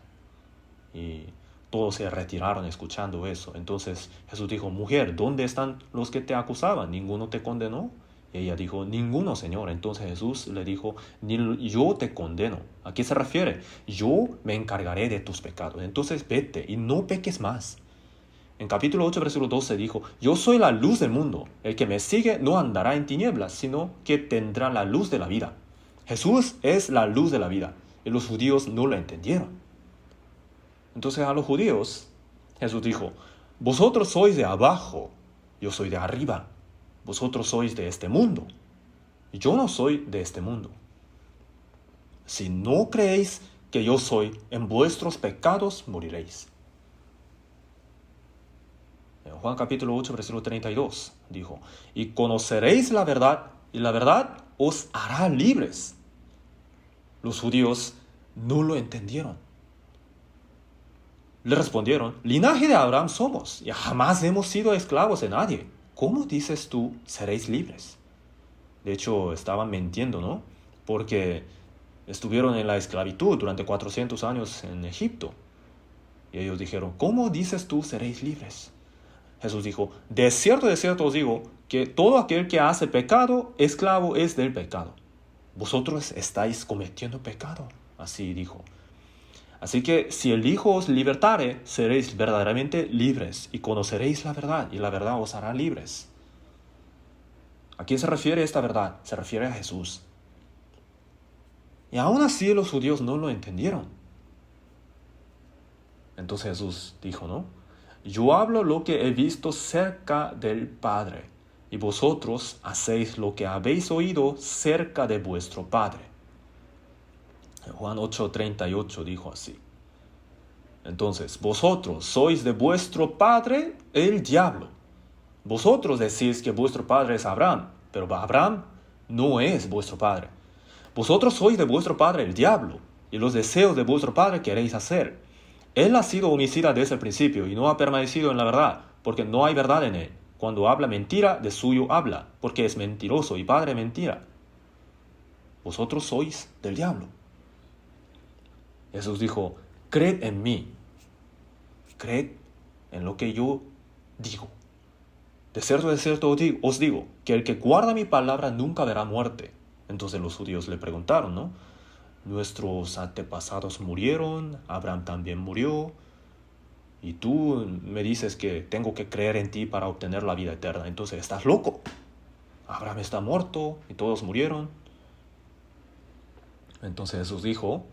Y todos se retiraron escuchando eso. Entonces Jesús dijo, mujer, ¿dónde están los que te acusaban? ¿Ninguno te condenó? Y ella dijo, ninguno, Señor. Entonces Jesús le dijo, ni yo te condeno. ¿A qué se refiere? Yo me encargaré de tus pecados. Entonces vete y no peques más. En capítulo 8, versículo 12 dijo, yo soy la luz del mundo. El que me sigue no andará en tinieblas, sino que tendrá la luz de la vida. Jesús es la luz de la vida. Y los judíos no lo entendieron. Entonces a los judíos, Jesús dijo, vosotros sois de abajo, yo soy de arriba. Vosotros sois de este mundo, y yo no soy de este mundo. Si no creéis que yo soy, en vuestros pecados moriréis. En Juan capítulo 8, versículo 32, dijo, y conoceréis la verdad, y la verdad os hará libres. Los judíos no lo entendieron. Le respondieron, linaje de Abraham somos, y jamás hemos sido esclavos de nadie. ¿Cómo dices tú, seréis libres? De hecho, estaban mintiendo, ¿no? Porque estuvieron en la esclavitud durante 400 años en Egipto. Y ellos dijeron, ¿cómo dices tú, seréis libres? Jesús dijo, de cierto os digo, que todo aquel que hace pecado, esclavo es del pecado. Vosotros estáis cometiendo pecado. Así dijo. Así que si el Hijo os libertare, seréis verdaderamente libres y conoceréis la verdad, y la verdad os hará libres. ¿A quién se refiere esta verdad? Se refiere a Jesús. Y aún así los judíos no lo entendieron. Entonces Jesús dijo, ¿no? Yo hablo lo que he visto cerca del Padre, y vosotros hacéis lo que habéis oído cerca de vuestro Padre. En Juan 8:38 dijo así. Entonces, vosotros sois de vuestro padre el diablo. Vosotros decís que vuestro padre es Abraham, pero Abraham no es vuestro padre. Vosotros sois de vuestro padre el diablo, y los deseos de vuestro padre queréis hacer. Él ha sido homicida desde el principio y no ha permanecido en la verdad, porque no hay verdad en él. Cuando habla mentira, de suyo habla, porque es mentiroso y padre de mentira. Vosotros sois del diablo. Jesús dijo, creed en mí. Creed en lo que yo digo. De cierto os digo, que el que guarda mi palabra nunca verá muerte. Entonces los judíos le preguntaron, ¿no? Nuestros antepasados murieron, Abraham también murió, y tú me dices que tengo que creer en ti para obtener la vida eterna. Entonces estás loco. Abraham está muerto y todos murieron. Entonces Jesús dijo,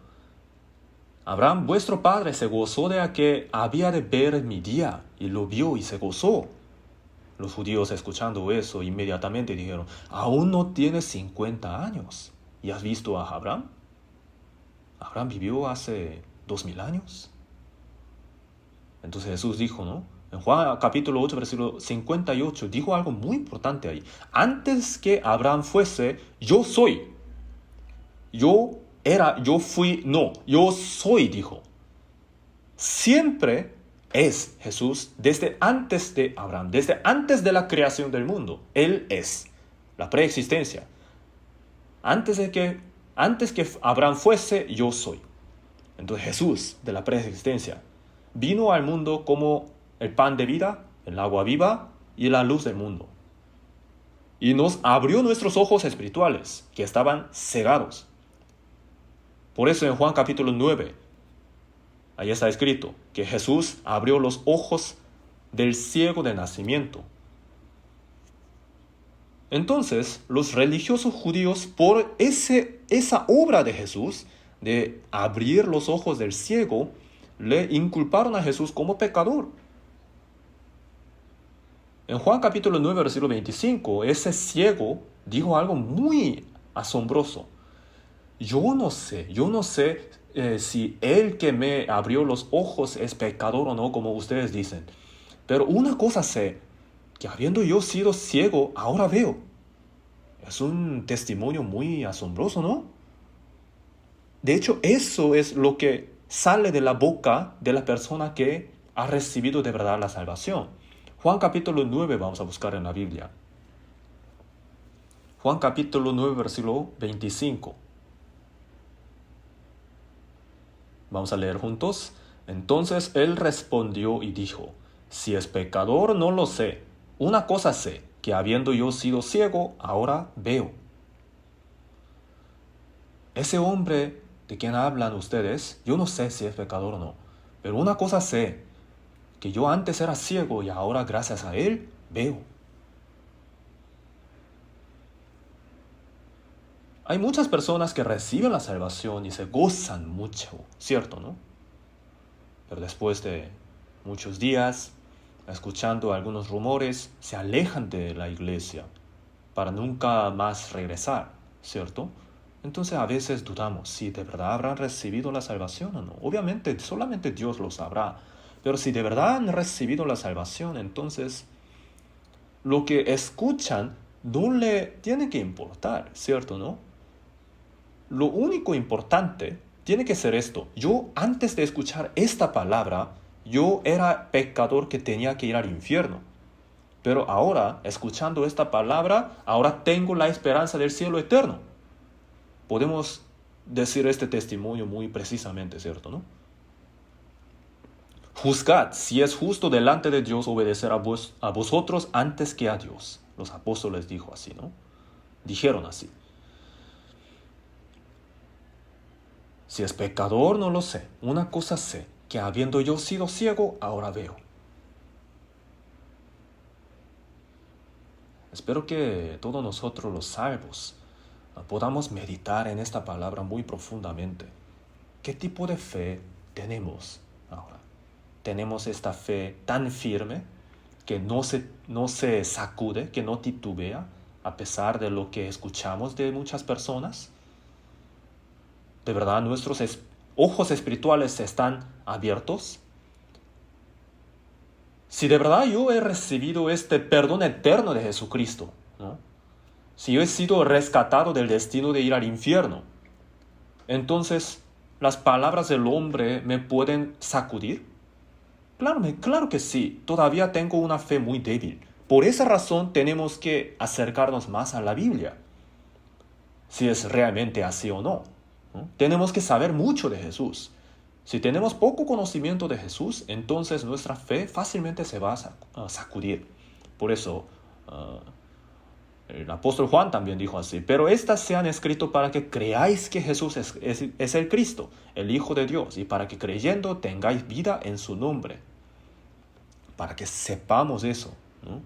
Abraham, vuestro padre, se gozó de que había de ver mi día, y lo vio y se gozó. Los judíos, escuchando eso, inmediatamente dijeron, aún no tienes 50 años, ¿y has visto a Abraham? Abraham vivió hace 2000 años. Entonces Jesús dijo, ¿no? En Juan capítulo 8, versículo 58, dijo algo muy importante ahí. Antes que Abraham fuese, yo soy. Yo soy, dijo. Siempre es Jesús desde antes de Abraham, desde antes de la creación del mundo. Él es la preexistencia. Antes que Abraham fuese, yo soy. Entonces Jesús, de la preexistencia, vino al mundo como el pan de vida, el agua viva y la luz del mundo. Y nos abrió nuestros ojos espirituales, que estaban cegados. Por eso en Juan capítulo 9, ahí está escrito que Jesús abrió los ojos del ciego de nacimiento. Entonces, los religiosos judíos, por esa obra de Jesús, de abrir los ojos del ciego, le inculparon a Jesús como pecador. En Juan capítulo 9, versículo 25, ese ciego dijo algo muy asombroso. Yo no sé si el que me abrió los ojos es pecador o no, como ustedes dicen. Pero una cosa sé, que habiendo yo sido ciego, ahora veo. Es un testimonio muy asombroso, ¿no? De hecho, eso es lo que sale de la boca de la persona que ha recibido de verdad la salvación. Juan capítulo 9 vamos a buscar en la Biblia. Juan capítulo 9, versículo 25. Vamos a leer juntos. Entonces él respondió y dijo, si es pecador no lo sé. Una cosa sé, que habiendo yo sido ciego, ahora veo. Ese hombre de quien hablan ustedes, yo no sé si es pecador o no. Pero una cosa sé, que yo antes era ciego y ahora gracias a él veo. Hay muchas personas que reciben la salvación y se gozan mucho, ¿cierto, no? Pero después de muchos días, escuchando algunos rumores, se alejan de la iglesia para nunca más regresar, ¿cierto? Entonces a veces dudamos si de verdad habrán recibido la salvación o no. Obviamente solamente Dios lo sabrá, pero si de verdad han recibido la salvación, entonces lo que escuchan no le tiene que importar, ¿cierto, no? Lo único importante tiene que ser esto. Yo antes de escuchar esta palabra, yo era pecador que tenía que ir al infierno. Pero ahora, escuchando esta palabra, ahora tengo la esperanza del cielo eterno. Podemos decir este testimonio muy precisamente, ¿cierto, no? Juzgad si es justo delante de Dios obedecer a vosotros antes que a Dios. Los apóstoles dijo así, ¿no? Dijeron así. Si es pecador, no lo sé. Una cosa sé, que habiendo yo sido ciego, ahora veo. Espero que todos nosotros los salvos podamos meditar en esta palabra muy profundamente. ¿Qué tipo de fe tenemos ahora? tenemos esta fe tan firme que no se sacude, que no titubea, a pesar de lo que escuchamos de muchas personas. ¿De verdad nuestros ojos espirituales están abiertos? Si de verdad yo he recibido este perdón eterno de Jesucristo, ¿no? Si yo he sido rescatado del destino de ir al infierno, entonces las palabras del hombre me pueden sacudir. Claro que sí, todavía tengo una fe muy débil. Por esa razón tenemos que acercarnos más a la Biblia, si es realmente así o no, ¿no? Tenemos que saber mucho de Jesús. Si tenemos poco conocimiento de Jesús, entonces nuestra fe fácilmente se va a sacudir. Por eso el apóstol Juan también dijo así: pero estas se han escrito para que creáis que Jesús es el Cristo, el Hijo de Dios, y para que creyendo tengáis vida en su nombre. Para que sepamos eso, ¿no?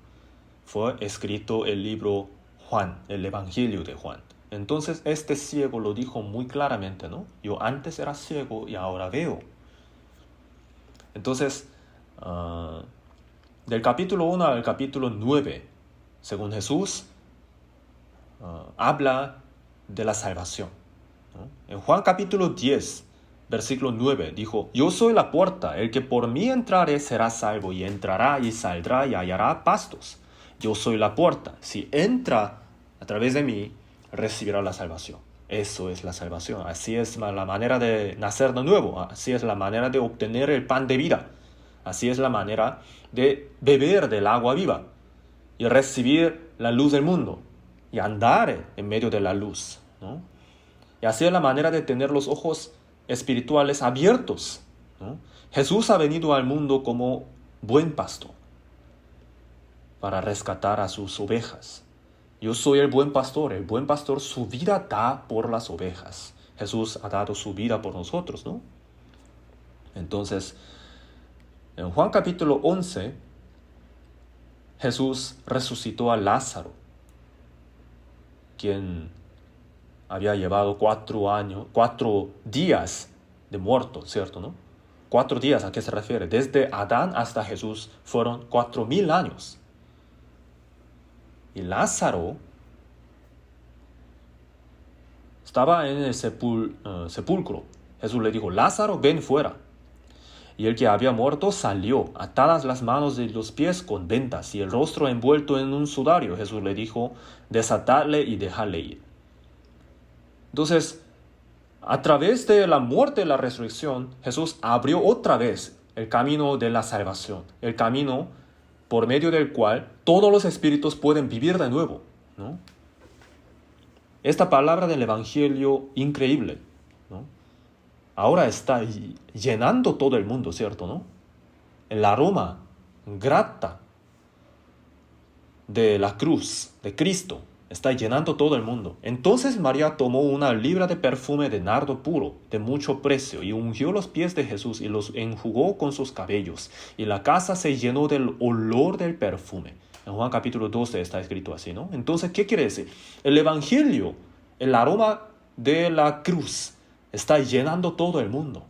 Fue escrito el libro Juan, el Evangelio de Juan. Entonces este ciego lo dijo muy claramente, ¿no? Yo antes era ciego y ahora veo. Entonces, del capítulo 1 al capítulo 9, según Jesús, habla de la salvación, ¿no? En Juan capítulo 10, versículo 9, dijo: yo soy la puerta, el que por mí entrare será salvo, y entrará y saldrá y hallará pastos. Yo soy la puerta, si entra a través de mí, recibirá la salvación. Eso es la salvación. Así es la manera de nacer de nuevo. Así es la manera de obtener el pan de vida. Así es la manera de beber del agua viva y recibir la luz del mundo y andar en medio de la luz, ¿no? Y así es la manera de tener los ojos espirituales abiertos, ¿no? Jesús ha venido al mundo como buen pastor para rescatar a sus ovejas. Yo soy el buen pastor su vida da por las ovejas. Jesús ha dado su vida por nosotros, ¿no? Entonces, en Juan capítulo 11, Jesús resucitó a Lázaro, quien había llevado 4 días de muerto, ¿cierto, no? 4 días, ¿a qué se refiere? Desde Adán hasta Jesús fueron 4,000 años. Y Lázaro estaba en el sepulcro. Jesús le dijo: Lázaro, ven fuera. Y el que había muerto salió, atadas las manos y los pies con vendas y el rostro envuelto en un sudario. Jesús le dijo: desatadle y dejadle ir. Entonces, a través de la muerte y la resurrección, Jesús abrió otra vez el camino de la salvación, el camino por medio del cual todos los espíritus pueden vivir de nuevo, ¿no? Esta palabra del Evangelio increíble, ¿no? Ahora está llenando todo el mundo, ¿cierto, no? El aroma grata de la cruz de Cristo está llenando todo el mundo. Entonces María tomó una libra de perfume de nardo puro, de mucho precio, y ungió los pies de Jesús y los enjugó con sus cabellos. Y la casa se llenó del olor del perfume. En Juan capítulo 12 está escrito así, ¿no? Entonces, ¿qué quiere decir? El Evangelio, el aroma de la cruz, está llenando todo el mundo.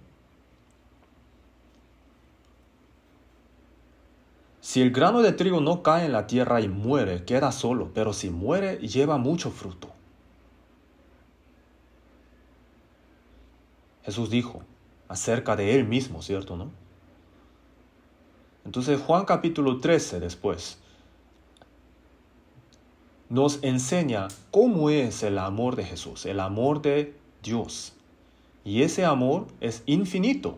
Si el grano de trigo no cae en la tierra y muere, queda solo, pero si muere, lleva mucho fruto. Jesús dijo acerca de él mismo, ¿cierto, no? Entonces Juan capítulo 13 después nos enseña cómo es el amor de Jesús, el amor de Dios. Y ese amor es infinito.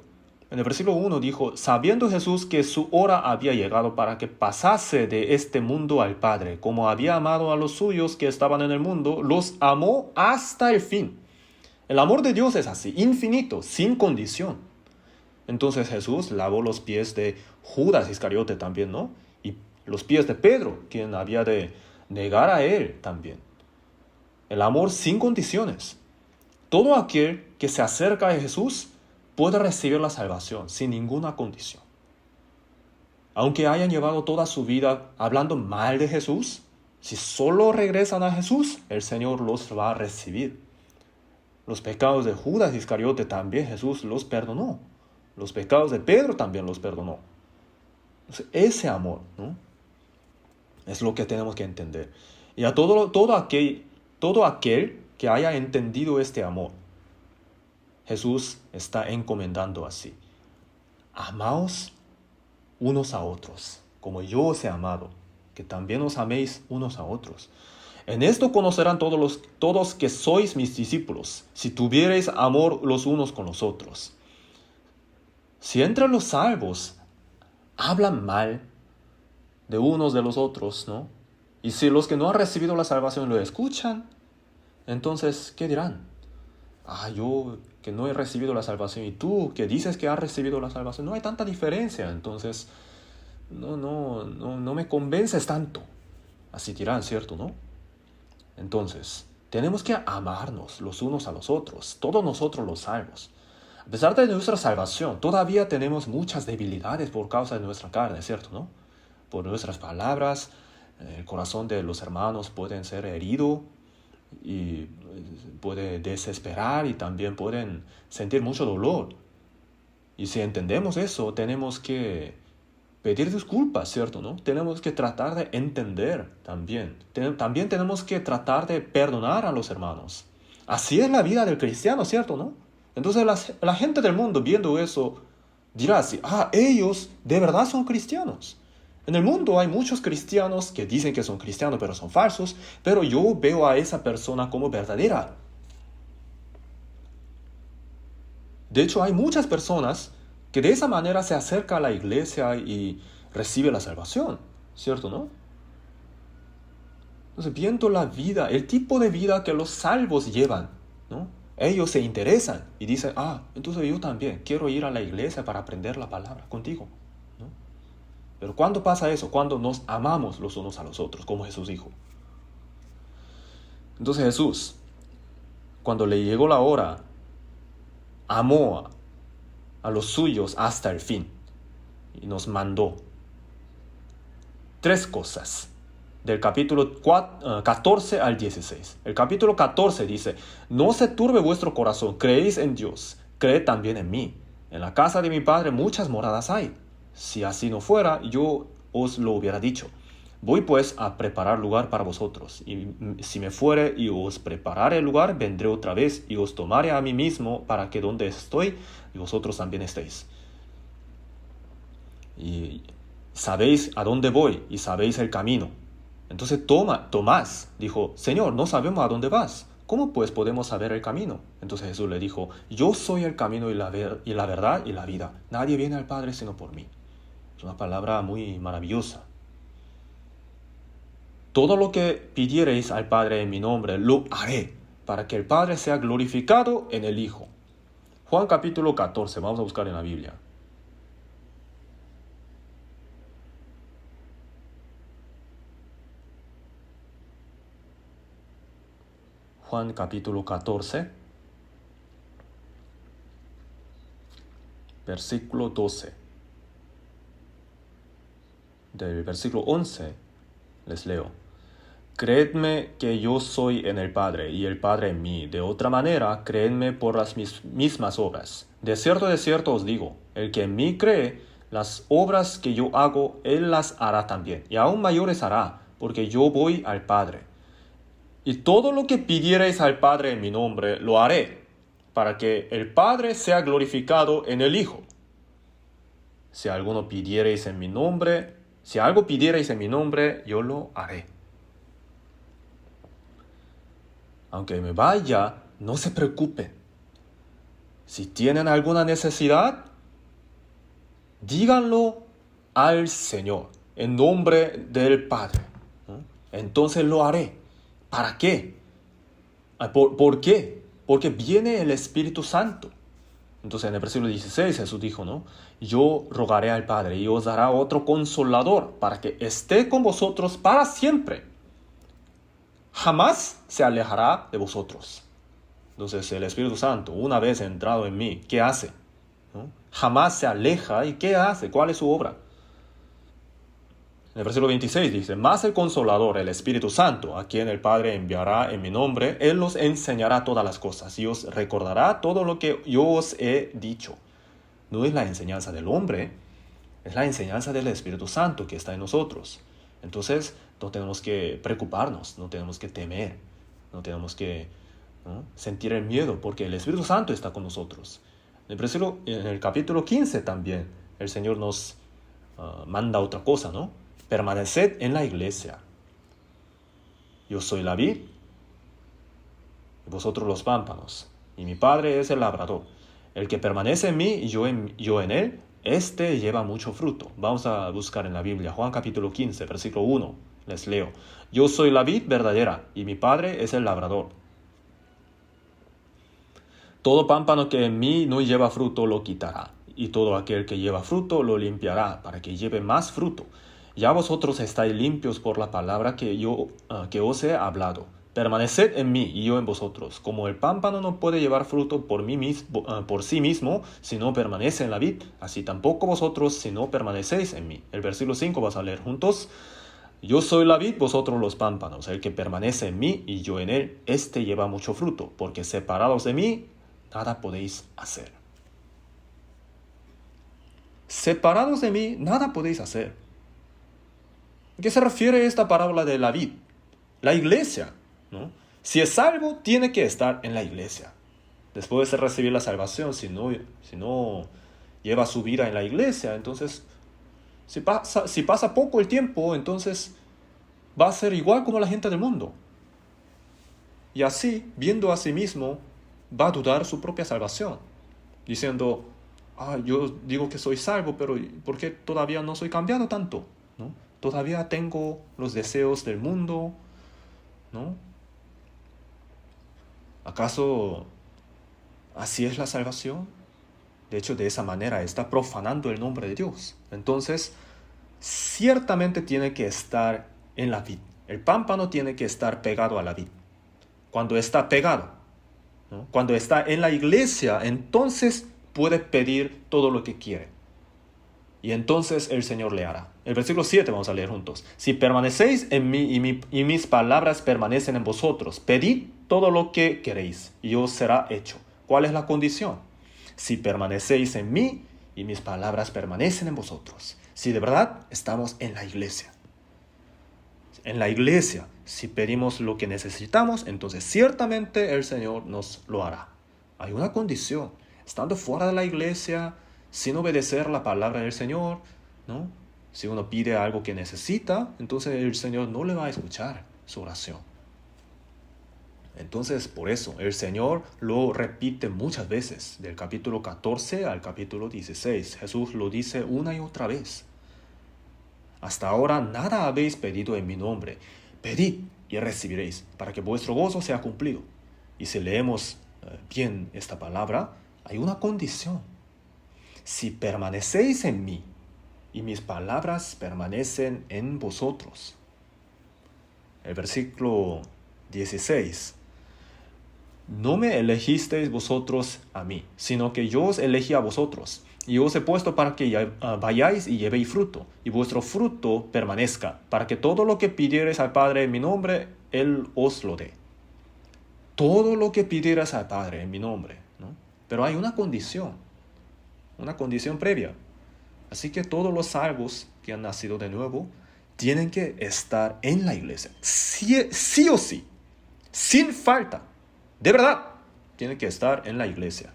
En el versículo 1 dijo: sabiendo Jesús que su hora había llegado para que pasase de este mundo al Padre, como había amado a los suyos que estaban en el mundo, los amó hasta el fin. El amor de Dios es así, infinito, sin condición. Entonces Jesús lavó los pies de Judas Iscariote también, ¿no? Y los pies de Pedro, quien había de negar a él también. El amor sin condiciones. Todo aquel que se acerca a Jesús puede recibir la salvación sin ninguna condición. Aunque hayan llevado toda su vida hablando mal de Jesús, si solo regresan a Jesús, el Señor los va a recibir. Los pecados de Judas Iscariote también Jesús los perdonó. Los pecados de Pedro también los perdonó. Entonces, ese amor, ¿no? Es lo que tenemos que entender. Y a todo aquel que haya entendido este amor, Jesús está encomendando así. Amaos unos a otros, como yo os he amado, que también os améis unos a otros. En esto conocerán todos que sois mis discípulos, si tuviereis amor los unos con los otros. Si entre los salvos hablan mal de unos de los otros, ¿no? Y si los que no han recibido la salvación lo escuchan, entonces, ¿qué dirán? Yo que no he recibido la salvación y tú que dices que has recibido la salvación, no hay tanta diferencia, entonces no me convences tanto. Así dirán, ¿cierto, no? Entonces, tenemos que amarnos los unos a los otros, todos nosotros los salvos. A pesar de nuestra salvación, todavía tenemos muchas debilidades por causa de nuestra carne, ¿cierto, no? Por nuestras palabras, el corazón de los hermanos pueden ser herido y puede desesperar y también pueden sentir mucho dolor. Y si entendemos eso, tenemos que pedir disculpas, ¿cierto, no? Tenemos que tratar de entender también. También tenemos que tratar de perdonar a los hermanos. Así es la vida del cristiano, ¿cierto, no? Entonces la gente del mundo viendo eso dirá así, ellos de verdad son cristianos. En el mundo hay muchos cristianos que dicen que son cristianos pero son falsos, pero yo veo a esa persona como verdadera. De hecho, hay muchas personas que de esa manera se acerca a la iglesia y recibe la salvación, ¿cierto, no? Entonces, viendo la vida, el tipo de vida que los salvos llevan, ¿no? Ellos se interesan y dicen, entonces yo también quiero ir a la iglesia para aprender la palabra contigo, ¿no? Pero ¿cuándo pasa eso? Cuando nos amamos los unos a los otros, como Jesús dijo. Entonces Jesús, cuando le llegó la hora, amó a los suyos hasta el fin y nos mandó 3 cosas del capítulo 14 al 16. El capítulo 14 dice, no se turbe vuestro corazón, creéis en Dios, creed también en mí. En la casa de mi Padre muchas moradas hay. Si así no fuera, yo os lo hubiera dicho. Voy pues a preparar lugar para vosotros, y si me fuere y os preparare el lugar, vendré otra vez y os tomaré a mí mismo, para que donde estoy, y vosotros también estéis. Y sabéis a dónde voy, y sabéis el camino. Entonces Tomás dijo, Señor, no sabemos a dónde vas. ¿Cómo pues podemos saber el camino? Entonces Jesús le dijo, yo soy el camino y la verdad y la vida. Nadie viene al Padre sino por mí. Es una palabra muy maravillosa. Todo lo que pidiereis al Padre en mi nombre, lo haré, para que el Padre sea glorificado en el Hijo. Juan capítulo 14, vamos a buscar en la Biblia. Juan capítulo 14, versículo 12. Del versículo 11 les leo. Creedme que yo soy en el Padre y el Padre en mí. De otra manera, creedme por las mismas obras. De cierto os digo, el que en mí cree, las obras que yo hago, él las hará también. Y aún mayores hará, porque yo voy al Padre. Y todo lo que pidiereis al Padre en mi nombre, lo haré, para que el Padre sea glorificado en el Hijo. Si algo pidiereis en mi nombre, yo lo haré. Aunque me vaya, no se preocupen. Si tienen alguna necesidad, díganlo al Señor, en nombre del Padre. Entonces lo haré. ¿Para qué? ¿Por qué? Porque viene el Espíritu Santo. Entonces en el versículo 16 Jesús dijo, ¿no? Yo rogaré al Padre y os dará otro consolador para que esté con vosotros para siempre. Jamás se alejará de vosotros. Entonces el Espíritu Santo, una vez entrado en mí, ¿qué hace? ¿No? Jamás se aleja. ¿Y qué hace? ¿Cuál es su obra? En el versículo 26 dice, mas el Consolador, el Espíritu Santo, a quien el Padre enviará en mi nombre, Él os enseñará todas las cosas y os recordará todo lo que yo os he dicho. No es la enseñanza del hombre, es la enseñanza del Espíritu Santo que está en nosotros. Entonces, no tenemos que preocuparnos, no tenemos que temer, no tenemos que, ¿no?, sentir el miedo, porque el Espíritu Santo está con nosotros. En el capítulo 15 también, el Señor nos manda otra cosa, ¿no? Permaneced en la iglesia. Yo soy la vid, y vosotros los pámpanos, y mi Padre es el labrador. El que permanece en mí y yo en él, este lleva mucho fruto. Vamos a buscar en la Biblia, Juan capítulo 15, versículo 1. Les leo. Yo soy la vid verdadera, y mi Padre es el labrador. Todo pámpano que en mí no lleva fruto lo quitará, y todo aquel que lleva fruto lo limpiará, para que lleve más fruto. Ya vosotros estáis limpios por la palabra que os he hablado. Permaneced en mí y yo en vosotros. Como el pámpano no puede llevar fruto por sí mismo si no permanece en la vid, así tampoco vosotros si no permanecéis en mí. El versículo 5 vas a leer juntos. Yo soy la vid, vosotros los pámpanos. El que permanece en mí y yo en él, este lleva mucho fruto, porque separados de mí, nada podéis hacer. Separados de mí, nada podéis hacer. ¿A qué se refiere esta parábola de la vid? La iglesia, ¿no? Si es salvo, tiene que estar en la iglesia. Después de recibir la salvación, si no lleva su vida en la iglesia, entonces, si pasa poco el tiempo, entonces va a ser igual como la gente del mundo. Y así, viendo a sí mismo, va a dudar su propia salvación, diciendo, yo digo que soy salvo, pero ¿por qué todavía no soy cambiado tanto? ¿No? Todavía tengo los deseos del mundo, ¿no? ¿Acaso así es la salvación? De hecho, de esa manera está profanando el nombre de Dios. Entonces, ciertamente tiene que estar en la vid. El pámpano tiene que estar pegado a la vid. Cuando está pegado, ¿no?, cuando está en la iglesia, entonces puede pedir todo lo que quiere. Y entonces el Señor le hará. El versículo 7 vamos a leer juntos. Si permanecéis en mí y mis palabras permanecen en vosotros, pedid todo lo que queréis y os será hecho. ¿Cuál es la condición? Si permanecéis en mí y mis palabras permanecen en vosotros. Si de verdad estamos en la iglesia. En la iglesia, si pedimos lo que necesitamos, entonces ciertamente el Señor nos lo hará. Hay una condición. Estando fuera de la iglesia, sin obedecer la palabra del Señor, ¿no? Si uno pide algo que necesita, entonces el Señor no le va a escuchar su oración. Entonces, por eso, el Señor lo repite muchas veces, del capítulo 14 al capítulo 16. Jesús lo dice una y otra vez. Hasta ahora nada habéis pedido en mi nombre. Pedid y recibiréis, para que vuestro gozo sea cumplido. Y si leemos bien esta palabra, hay una condición. Si permanecéis en mí y mis palabras permanecen en vosotros. El versículo 16. No me elegisteis vosotros a mí, sino que yo os elegí a vosotros. Y os he puesto para que vayáis y llevéis fruto, y vuestro fruto permanezca, para que todo lo que pidiereis al Padre en mi nombre, Él os lo dé. Todo lo que pidieras al Padre en mi nombre, ¿no? Pero hay una condición previa. Así que todos los salvos que han nacido de nuevo tienen que estar en la iglesia. Sí o sí, sin falta. De verdad, tienen que estar en la iglesia.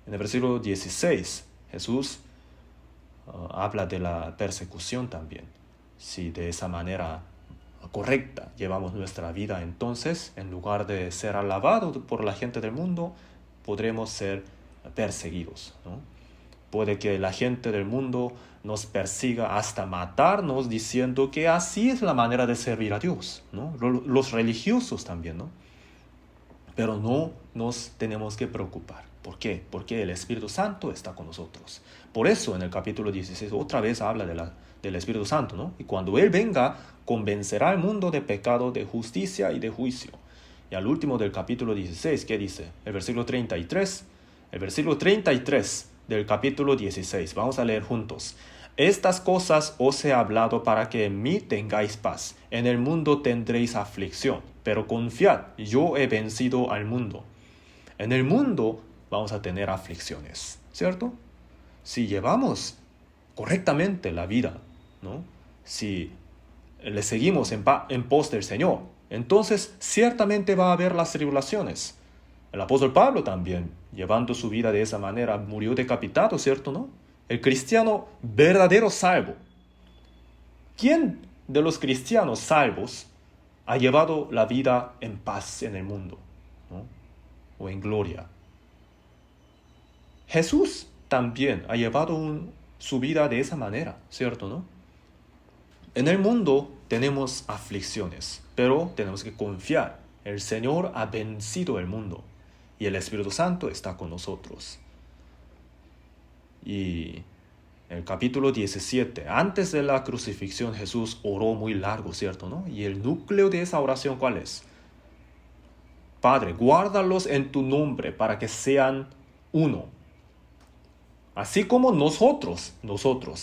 En el versículo 16, Jesús habla de la persecución también. Si de esa manera correcta llevamos nuestra vida, entonces, en lugar de ser alabados por la gente del mundo, podremos ser perseguidos, ¿no? Puede que la gente del mundo nos persiga hasta matarnos, diciendo que así es la manera de servir a Dios, ¿no? Los religiosos también, ¿no? Pero no nos tenemos que preocupar. ¿Por qué? Porque el Espíritu Santo está con nosotros. Por eso en el capítulo 16 otra vez habla del Espíritu Santo, ¿no? Y cuando Él venga, convencerá al mundo de pecado, de justicia y de juicio. Y al último del capítulo 16, ¿qué dice? El versículo 33. El versículo 33 del capítulo 16. Vamos a leer juntos. Estas cosas os he hablado para que en mí tengáis paz. En el mundo tendréis aflicción, pero confiad, yo he vencido al mundo. En el mundo vamos a tener aflicciones, ¿cierto? Si llevamos correctamente la vida, ¿no? Si le seguimos en pos del Señor, entonces ciertamente va a haber las tribulaciones. El apóstol Pablo también, llevando su vida de esa manera, murió decapitado, ¿cierto, no? El cristiano verdadero salvo. ¿Quién de los cristianos salvos ha llevado la vida en paz en el mundo, ¿no? O en gloria? Jesús también ha llevado su vida de esa manera, ¿cierto, no? En el mundo tenemos aflicciones, pero tenemos que confiar. El Señor ha vencido el mundo y el Espíritu Santo está con nosotros. Y el capítulo 17, antes de la crucifixión, Jesús oró muy largo, ¿cierto, no? Y el núcleo de esa oración, ¿cuál es? Padre, guárdalos en tu nombre para que sean uno. Así como nosotros,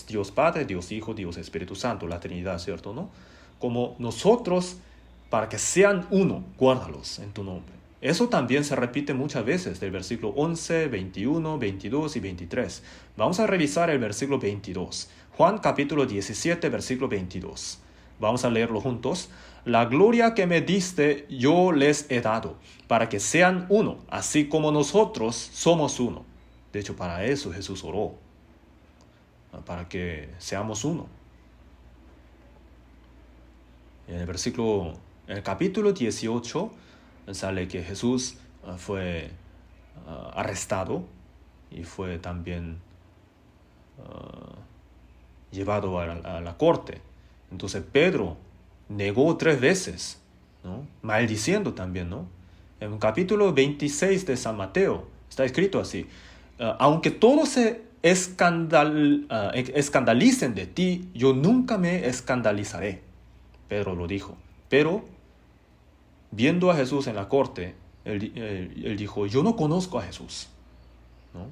Dios Padre, Dios Hijo, Dios Espíritu Santo, la Trinidad, ¿cierto, no? Como nosotros, para que sean uno, guárdalos en tu nombre. Eso también se repite muchas veces del versículo 11, 21, 22 y 23. Vamos a revisar el versículo 22. Juan capítulo 17, versículo 22. Vamos a leerlo juntos. La gloria que me diste yo les he dado, para que sean uno, así como nosotros somos uno. De hecho, para eso Jesús oró, para que seamos uno. En el capítulo 18, sale que Jesús fue arrestado y fue también llevado a la corte. Entonces Pedro negó 3 veces, ¿no? Maldiciendo también, ¿no? En el capítulo 26 de San Mateo está escrito así: aunque todos se escandalicen de ti, yo nunca me escandalizaré. Pedro lo dijo. Pero, viendo a Jesús en la corte, él dijo, yo no conozco a Jesús, ¿no?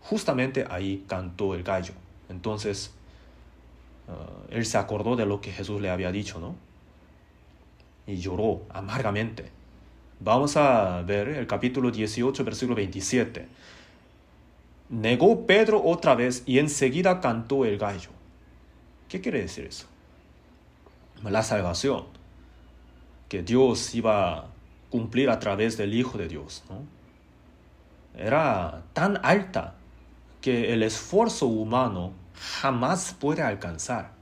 Justamente ahí cantó el gallo. Entonces, él se acordó de lo que Jesús le había dicho, ¿no? Y lloró amargamente. Vamos a ver el capítulo 18, versículo 27. Negó Pedro otra vez y enseguida cantó el gallo. ¿Qué quiere decir eso? La salvación que Dios iba a cumplir a través del Hijo de Dios, ¿no? Era tan alta que el esfuerzo humano jamás puede alcanzar.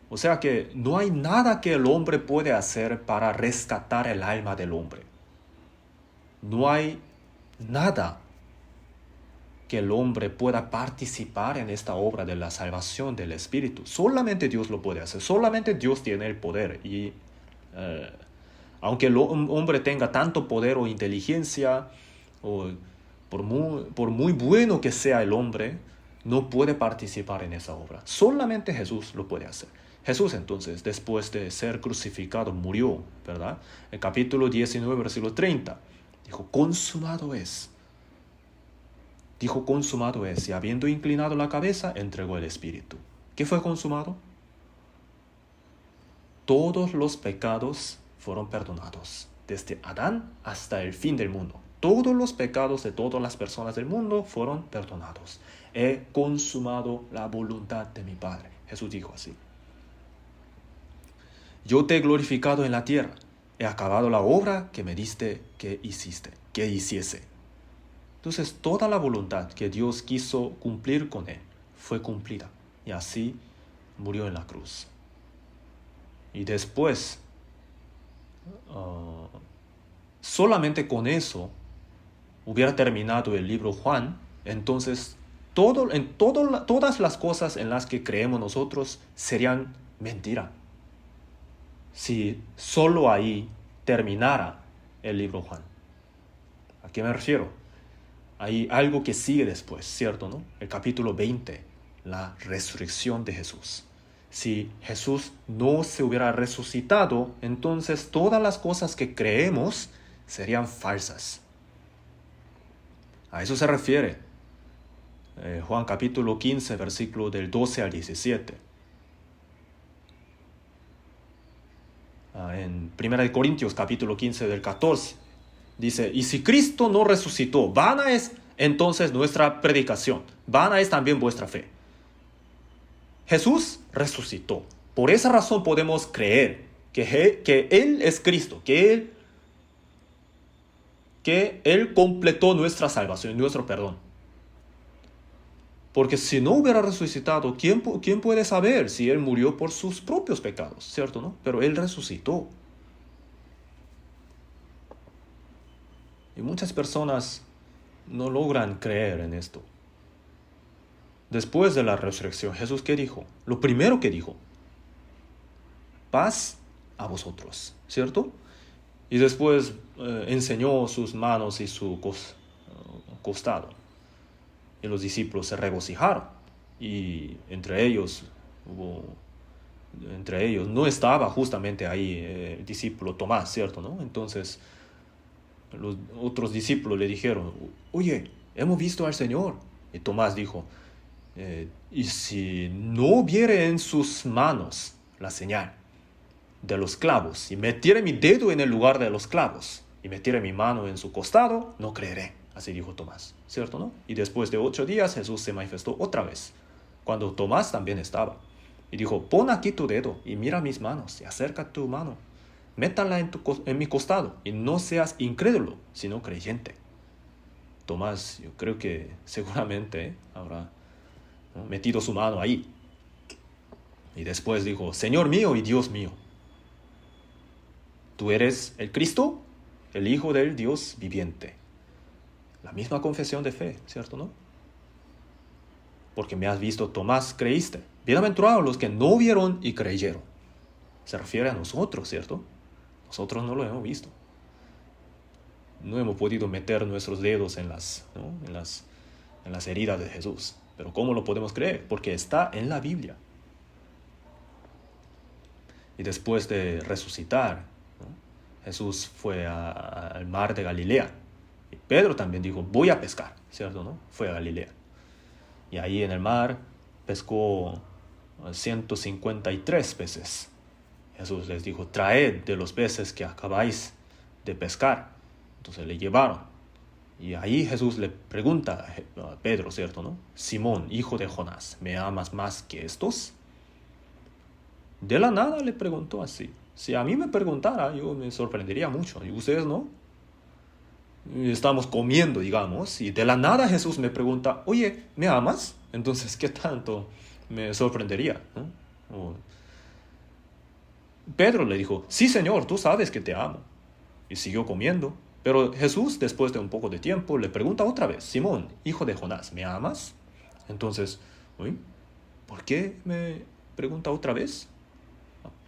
O sea que no hay nada que el hombre puede hacer para rescatar el alma del hombre. No hay nada que el hombre pueda participar en esta obra de la salvación del Espíritu. Solamente Dios lo puede hacer. Solamente Dios tiene el poder. Y aunque el hombre tenga tanto poder o inteligencia, o por muy bueno que sea el hombre, no puede participar en esa obra. Solamente Jesús lo puede hacer. Jesús entonces, después de ser crucificado, murió, ¿verdad? En capítulo 19, versículo 30, dijo, consumado es. Dijo, consumado es, y habiendo inclinado la cabeza, entregó el Espíritu. ¿Qué fue consumado? Todos los pecados fueron perdonados, desde Adán hasta el fin del mundo. Todos los pecados de todas las personas del mundo fueron perdonados. He consumado la voluntad de mi Padre. Jesús dijo así. Yo te he glorificado en la tierra. He acabado la obra que me diste que hiciese. Entonces, toda la voluntad que Dios quiso cumplir con él fue cumplida. Y así murió en la cruz. Y después, solamente con eso hubiera terminado el libro Juan. Entonces, todas las cosas en las que creemos nosotros serían mentira. Si solo ahí terminara el libro Juan. ¿A qué me refiero? Hay algo que sigue después, ¿cierto, no? El capítulo 20, la resurrección de Jesús. Si Jesús no se hubiera resucitado, entonces todas las cosas que creemos serían falsas. A eso se refiere Juan capítulo 15, versículo del 12 al 17. En 1 Corintios capítulo 15 del 14. Dice, y si Cristo no resucitó, vana es entonces nuestra predicación, vana es también vuestra fe. Jesús resucitó. Por esa razón podemos creer que Él es Cristo, que Él completó nuestra salvación, nuestro perdón. Porque si no hubiera resucitado, ¿quién puede saber si Él murió por sus propios pecados? ¿Cierto, no? Pero Él resucitó. Y muchas personas no logran creer en esto. Después de la resurrección, Jesús, ¿qué dijo? Lo primero que dijo, paz a vosotros, ¿cierto? Y después enseñó sus manos y su costado. Y los discípulos se regocijaron. Y entre ellos no estaba justamente ahí el discípulo Tomás, ¿cierto, no? Entonces los otros discípulos le dijeron, oye, hemos visto al Señor. Y Tomás dijo, y si no viere en sus manos la señal de los clavos, y metiere mi dedo en el lugar de los clavos, y metiere mi mano en su costado, no creeré. Así dijo Tomás, ¿cierto, no? Y después de 8 días Jesús se manifestó otra vez, cuando Tomás también estaba. Y dijo, pon aquí tu dedo y mira mis manos, y acerca tu mano, métala en mi costado, y no seas incrédulo, sino creyente. Tomás, yo creo que seguramente habrá metido su mano ahí. Y después dijo, Señor mío y Dios mío, tú eres el Cristo, el Hijo del Dios viviente. La misma confesión de fe, ¿cierto, no? Porque me has visto, Tomás, creíste. Bienaventurados los que no vieron y creyeron. Se refiere a nosotros, ¿cierto? Nosotros no lo hemos visto. No hemos podido meter nuestros dedos en las heridas de Jesús. Pero ¿cómo lo podemos creer? Porque está en la Biblia. Y después de resucitar, ¿no? Jesús fue al mar de Galilea. Y Pedro también dijo, voy a pescar, ¿cierto, no? Fue a Galilea. Y ahí en el mar pescó 153 peces. Jesús les dijo, traed de los peces que acabáis de pescar. Entonces le llevaron. Y ahí Jesús le pregunta a Pedro, ¿cierto, no? Simón, hijo de Jonás, ¿me amas más que estos? De la nada le preguntó así. Si a mí me preguntara, yo me sorprendería mucho. ¿Y ustedes no? Estamos comiendo, digamos, y de la nada Jesús me pregunta, oye, ¿me amas? Entonces, ¿qué tanto me sorprendería, ¿no? Pedro le dijo, sí, Señor, tú sabes que te amo. Y siguió comiendo. Pero Jesús, después de un poco de tiempo, le pregunta otra vez, Simón, hijo de Jonás, ¿me amas? Entonces, ¿por qué me pregunta otra vez?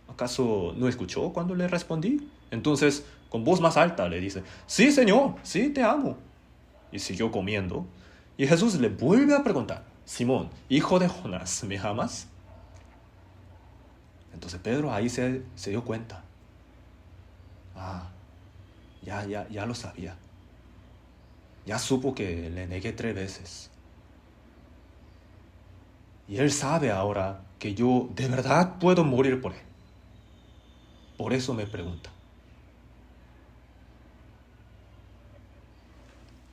¿Acaso no escuchó cuando le respondí? Entonces, con voz más alta le dice, sí, Señor, sí, te amo. Y siguió comiendo. Y Jesús le vuelve a preguntar, Simón, hijo de Jonás, ¿me amas? Entonces Pedro ahí se dio cuenta. Ya lo sabía. Ya supo que le negué 3 veces. Y él sabe ahora que yo de verdad puedo morir por él. Por eso me pregunta.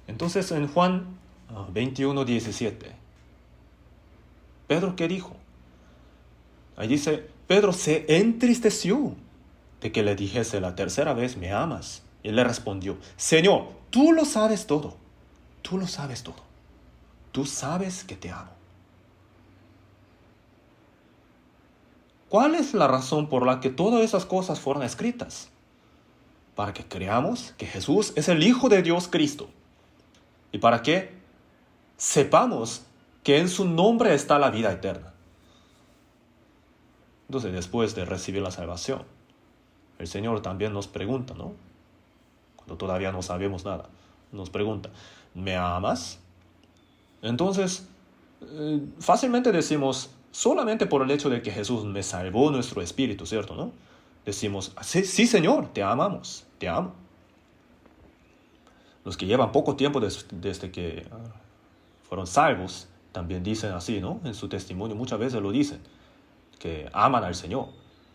Entonces en Juan 21:17, Pedro, ¿qué dijo? Ahí dice, Pedro se entristeció de que le dijese la tercera vez, ¿me amas? Y él le respondió, Señor, tú lo sabes todo. Tú lo sabes todo. Tú sabes que te amo. ¿Cuál es la razón por la que todas esas cosas fueron escritas? Para que creamos que Jesús es el Hijo de Dios Cristo. Y para que sepamos que en su nombre está la vida eterna. Entonces, después de recibir la salvación, el Señor también nos pregunta, ¿no? Cuando todavía no sabemos nada, nos pregunta, ¿me amas? Entonces, fácilmente decimos, solamente por el hecho de que Jesús me salvó nuestro espíritu, ¿cierto, no? Decimos, sí, Señor, te amamos, te amo. Los que llevan poco tiempo desde que fueron salvos, también dicen así, ¿no? En su testimonio muchas veces lo dicen, que aman al Señor.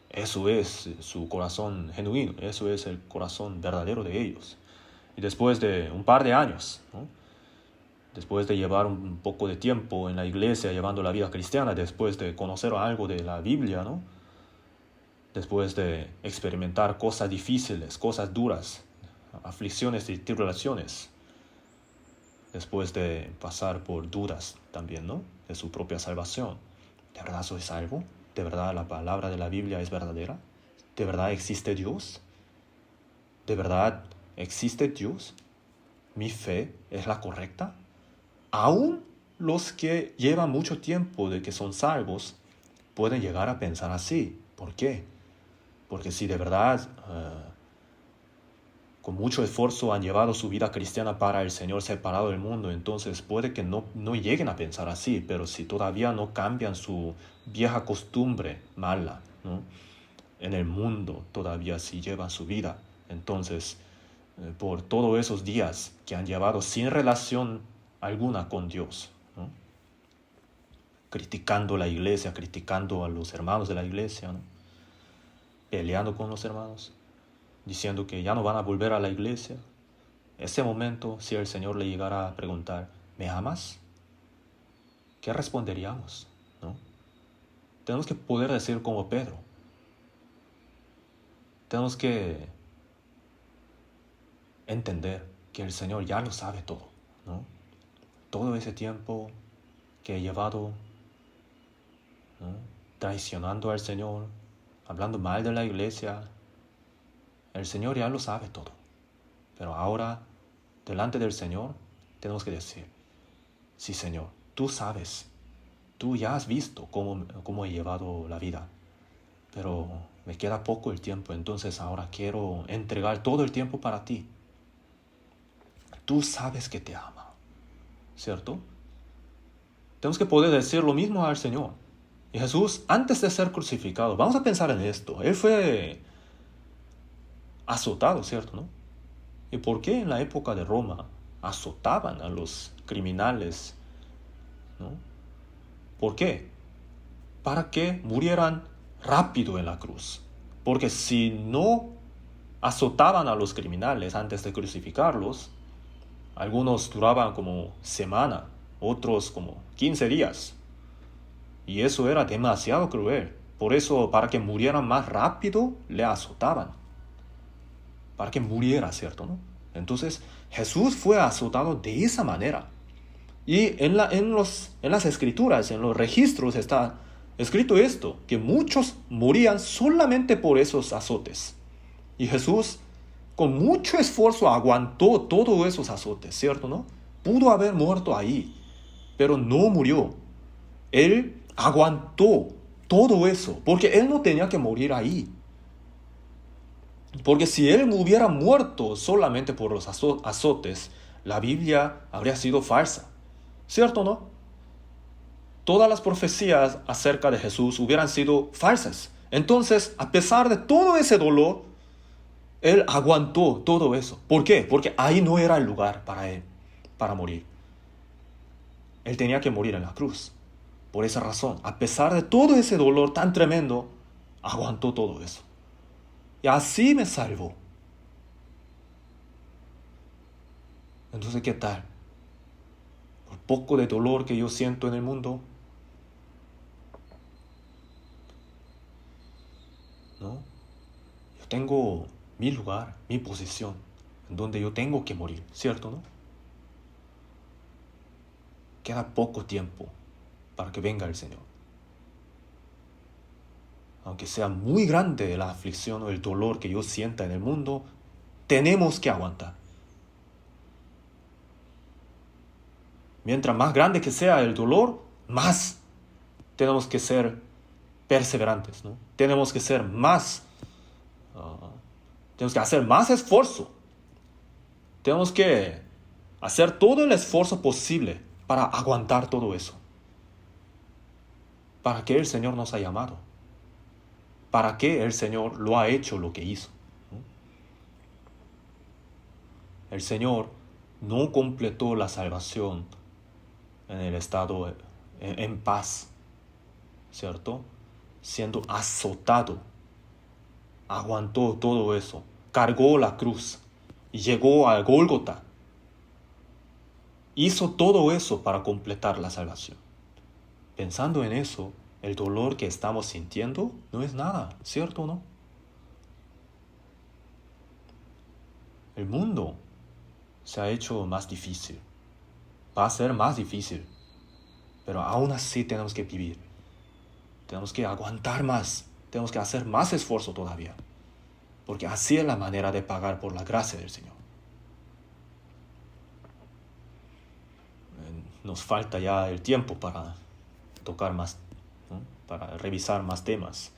Eso es su corazón genuino, eso es el corazón verdadero de ellos. Y después de un par de años, ¿no? Después de llevar un poco de tiempo en la iglesia, llevando la vida cristiana, después de conocer algo de la Biblia, ¿no? Después de experimentar cosas difíciles, cosas duras, aflicciones y tribulaciones, después de pasar por dudas también, ¿no? De su propia salvación. ¿De verdad soy salvo? ¿De verdad la palabra de la Biblia es verdadera? ¿De verdad existe Dios? ¿De verdad existe Dios? ¿Mi fe es la correcta? Aún los que llevan mucho tiempo de que son salvos pueden llegar a pensar así. ¿Por qué? Porque si de verdad con mucho esfuerzo han llevado su vida cristiana para el Señor separado del mundo, entonces puede que no lleguen a pensar así, pero si todavía no cambian su vieja costumbre mala, ¿no? En el mundo todavía sí llevan su vida, entonces por todos esos días que han llevado sin relación alguna con Dios, ¿no? Criticando la iglesia, criticando a los hermanos de la iglesia, ¿no? Peleando con los hermanos, diciendo que ya no van a volver a la iglesia. Ese momento, si el Señor le llegara a preguntar, ¿me amas? ¿Qué responderíamos? ¿No? Tenemos que poder decir como Pedro. Tenemos que entender que el Señor ya lo sabe todo, ¿no? Todo ese tiempo que he llevado, ¿no? Traicionando al Señor, hablando mal de la iglesia, el Señor ya lo sabe todo. Pero ahora, delante del Señor, tenemos que decir, sí, Señor, tú sabes, tú ya has visto cómo he llevado la vida, pero me queda poco el tiempo, entonces ahora quiero entregar todo el tiempo para ti. Tú sabes que te ama, ¿cierto? Tenemos que poder decir lo mismo al Señor. Y Jesús, antes de ser crucificado, vamos a pensar en esto, Él fue azotado, ¿cierto? ¿No? ¿Y por qué en la época de Roma azotaban a los criminales? ¿No? ¿Por qué? Para que murieran rápido en la cruz. Porque si no azotaban a los criminales antes de crucificarlos, algunos duraban como semana, otros como 15 días. Y eso era demasiado cruel. Por eso, para que murieran más rápido, le azotaban. Para que muriera, ¿cierto? ¿No? Entonces, Jesús fue azotado de esa manera. Y en las escrituras, en los registros está escrito esto, que muchos morían solamente por esos azotes. Y Jesús, con mucho esfuerzo, aguantó todos esos azotes, ¿cierto? ¿No? Pudo haber muerto ahí, pero no murió. Él aguantó todo eso, porque Él no tenía que morir ahí. Porque si Él hubiera muerto solamente por los azotes, la Biblia habría sido falsa. ¿Cierto o no? Todas las profecías acerca de Jesús hubieran sido falsas. Entonces, a pesar de todo ese dolor, Él aguantó todo eso. ¿Por qué? Porque ahí no era el lugar para Él, para morir. Él tenía que morir en la cruz. Por esa razón, a pesar de todo ese dolor tan tremendo, aguantó todo eso. Y así me salvó. Entonces, ¿qué tal? Por poco de dolor que yo siento en el mundo, ¿no? Yo tengo mi lugar, mi posición, en donde yo tengo que morir, ¿cierto, no? Queda poco tiempo para que venga el Señor. Aunque sea muy grande la aflicción o el dolor que yo sienta en el mundo, tenemos que aguantar. Mientras más grande que sea el dolor, más tenemos que ser perseverantes, ¿no? Tenemos que ser más, tenemos que hacer más esfuerzo. Tenemos que hacer todo el esfuerzo posible para aguantar todo eso. ¿Para qué el Señor nos ha llamado? ¿Para qué el Señor lo ha hecho lo que hizo? ¿No? El Señor no completó la salvación en el estado en paz, ¿cierto? Siendo azotado, aguantó todo eso, cargó la cruz y llegó al Gólgota. Hizo todo eso para completar la salvación. Pensando en eso, el dolor que estamos sintiendo no es nada, ¿cierto o no? El mundo se ha hecho más difícil. Va a ser más difícil. Pero aún así tenemos que vivir. Tenemos que aguantar más. Tenemos que hacer más esfuerzo todavía. Porque así es la manera de pagar por la gracia del Señor. Nos falta ya el tiempo para tocar más, ¿no? Para revisar más temas.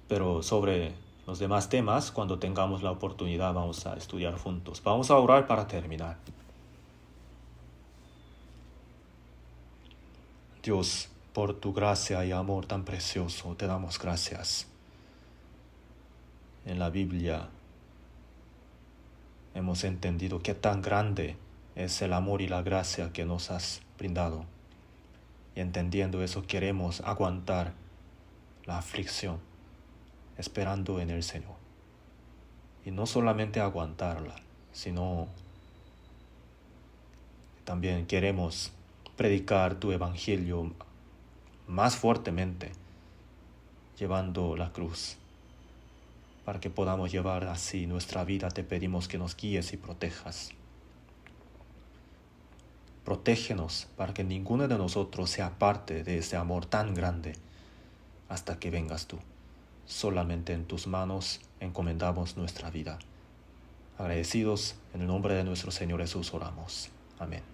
Pero sobre los demás temas, cuando tengamos la oportunidad, vamos a estudiar juntos. Vamos a orar para terminar. Dios, por tu gracia y amor tan precioso, te damos gracias. En la Biblia hemos entendido qué tan grande es el amor y la gracia que nos has brindado. Y entendiendo eso, queremos aguantar la aflicción, esperando en el Señor. Y no solamente aguantarla, sino también queremos predicar tu evangelio más fuertemente, llevando la cruz. Para que podamos llevar así nuestra vida, te pedimos que nos guíes y protejas. Protégenos para que ninguno de nosotros sea parte de ese amor tan grande hasta que vengas tú. Solamente en tus manos encomendamos nuestra vida. Agradecidos, en el nombre de nuestro Señor Jesús oramos. Amén.